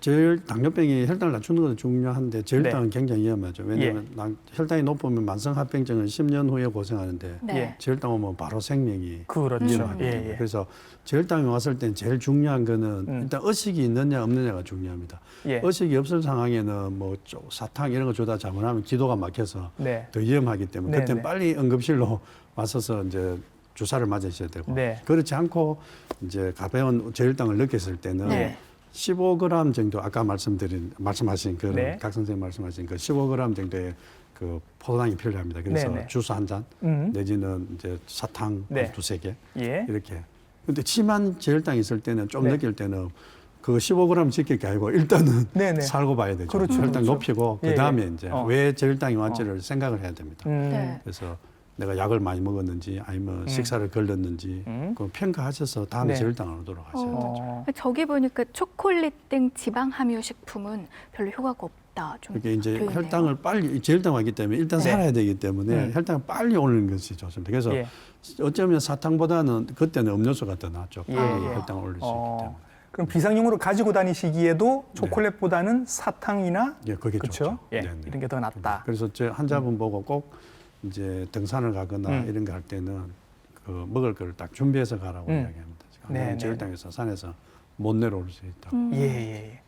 당뇨병이 혈당을 낮추는 것도 중요한데 저혈당은 굉장히 위험하죠. 왜냐하면 혈당이 높으면 만성합병증은 10년 후에 고생하는데 네. 예. 저혈당 오면 바로 생명이 그렇죠. 위험하기 예, 때문에. 예. 그래서 저혈당이 왔을 땐 제일 중요한 거는 일단 의식이 있느냐 없느냐가 중요합니다. 예. 의식이 없을 상황에는 뭐 사탕 이런 거 주다 잘못하면 기도가 막혀서 네. 더 위험하기 때문에 네, 그때는 네. 빨리 응급실로 와서서 이제 주사를 맞으셔야 되고 네. 그렇지 않고 이제 가벼운 저혈당을 느꼈을 때는 네. 15g 정도 아까 말씀하신 그 네. 각 선생님 말씀하신 그 15g 정도의 그 포도당이 필요합니다. 그래서 네네. 주스 한 잔 내지는 이제 사탕 네. 한 두세 개 예. 이렇게. 근데 심한 저혈당이 있을 때는 좀 네. 느낄 때는 그 15g 지킬 게 아니고 일단은 네네. 살고 봐야 되죠. 그렇죠, 혈당 그렇죠. 높이고 예, 그다음에 예. 이제 어. 왜 저혈당이 왔지를 생각을 해야 됩니다. 네. 그래서 내가 약을 많이 먹었는지 아니면 식사를 걸렸는지 그 평가하셔서 다음에 네. 저혈당 안 오도록 하셔야 되죠. 어. 저기 보니까 초콜릿 등 지방 함유 식품은 별로 효과가 없다. 좀 그러니까 이제 되어 있네요. 혈당을 빨리 저혈당 왔기 때문에 일단 네. 살아야 되기 때문에 혈당을 빨리 오르는 것이 좋습니다. 그래서 예. 어쩌면 사탕보다는 그때는 음료수가 더 낫죠. 예, 빨리 예. 혈당을 올릴 수 있기 때문에. 그럼 비상용으로 가지고 다니시기에도 초콜릿보다는 사탕이나 예, 그게 그렇죠? 좋죠. 예, 네네. 이런 게 더 낫다. 그래서 저 환자분 보고 꼭 이제 등산을 가거나 이런 거 할 때는 그 먹을 거를 딱 준비해서 가라고 이야기합니다. 네, 저혈당에서 산에서 못 내려올 수 있다. 예, 예.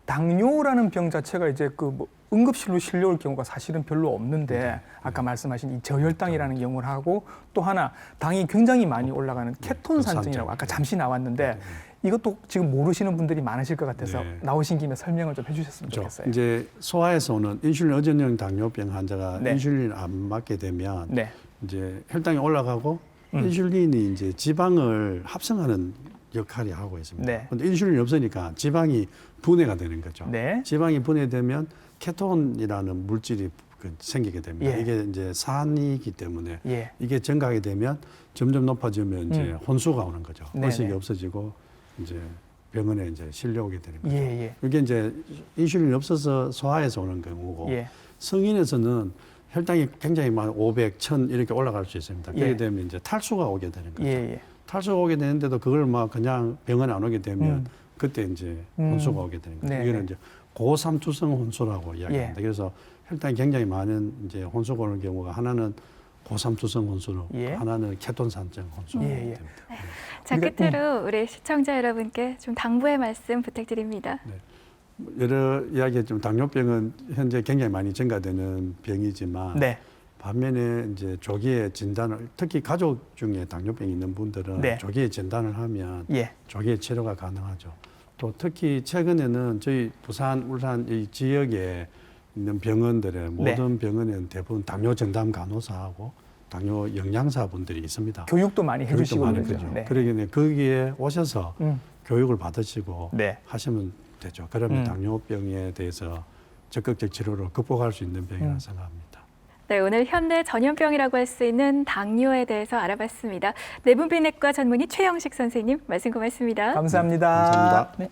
당뇨라는 병 자체가 이제 그 뭐 응급실로 실려올 경우가 사실은 별로 없는데 아까 말씀하신 이 저혈당이라는 경우를 하고 또 하나 당이 굉장히 많이 올라가는 케톤 산증이라고 아까 잠시 나왔는데 이것도 지금 모르시는 분들이 많으실 것 같아서 네. 나오신 김에 설명을 좀 해주셨으면 그렇죠. 좋겠어요. 이제 소아에서 오는 인슐린 의존형 당뇨병 환자가 네. 인슐린 안 맞게 되면 네. 이제 혈당이 올라가고 인슐린이 이제 지방을 합성하는 역할이 하고 있습니다. 네. 그런데 인슐린이 없으니까 지방이 분해가 되는 거죠. 네. 지방이 분해되면 케톤이라는 물질이 생기게 됩니다. 예. 이게 이제 산이기 때문에 예. 이게 증가하게 되면 점점 높아지면 이제 혼수가 오는 거죠. 네네. 의식이 없어지고 이제 병원에 이제 실려오게 되는 거죠. 예, 예. 이게 이제 인슐린이 없어서 소아에서 오는 경우고 예. 성인에서는 혈당이 굉장히 많이 500, 1000 이렇게 올라갈 수 있습니다. 그렇게 예. 되면 이제 탈수가 오게 되는 거죠. 예, 예. 탈수가 오게 되는데도 그걸 막 그냥 병원에 안 오게 되면 그때 이제 혼수가 오게 되는 거죠. 네, 이거는 네. 이제 고삼투성 혼수라고 이야기합니다. 예. 그래서 혈당이 굉장히 많은 이제 혼수가 오는 경우가 하나는 고삼투성 혼수로 예. 하나는 케톤산증 혼수로 예, 예. 됩니다. 자, 그러니까, 끝으로 우리 시청자 여러분께 좀 당부의 말씀 부탁드립니다. 여러 이야기했지만 당뇨병은 현재 굉장히 많이 증가되는 병이지만 네. 반면에 이제 조기에 진단을 특히 가족 중에 당뇨병이 있는 분들은 네. 조기에 진단을 하면 예. 조기에 치료가 가능하죠. 또 특히 최근에는 저희 부산, 울산 이 지역에 있는 병원들의 모든 병원에는 대부분 당뇨 전담 간호사하고 당뇨 영양사분들이 있습니다. 교육도 많이 교육도 해주시고 많이 그러죠. 되죠. 네. 그러기 때문에 거기에 오셔서 교육을 받으시고 네. 하시면 되죠. 그러면 당뇨병에 대해서 적극적 치료로 극복할 수 있는 병이라 생각합니다. 네, 오늘 현대 전염병이라고 할 수 있는 당뇨에 대해서 알아봤습니다. 내분비내과 전문의 최영식 선생님 말씀 고맙습니다. 감사합니다. 감사합니다. 네.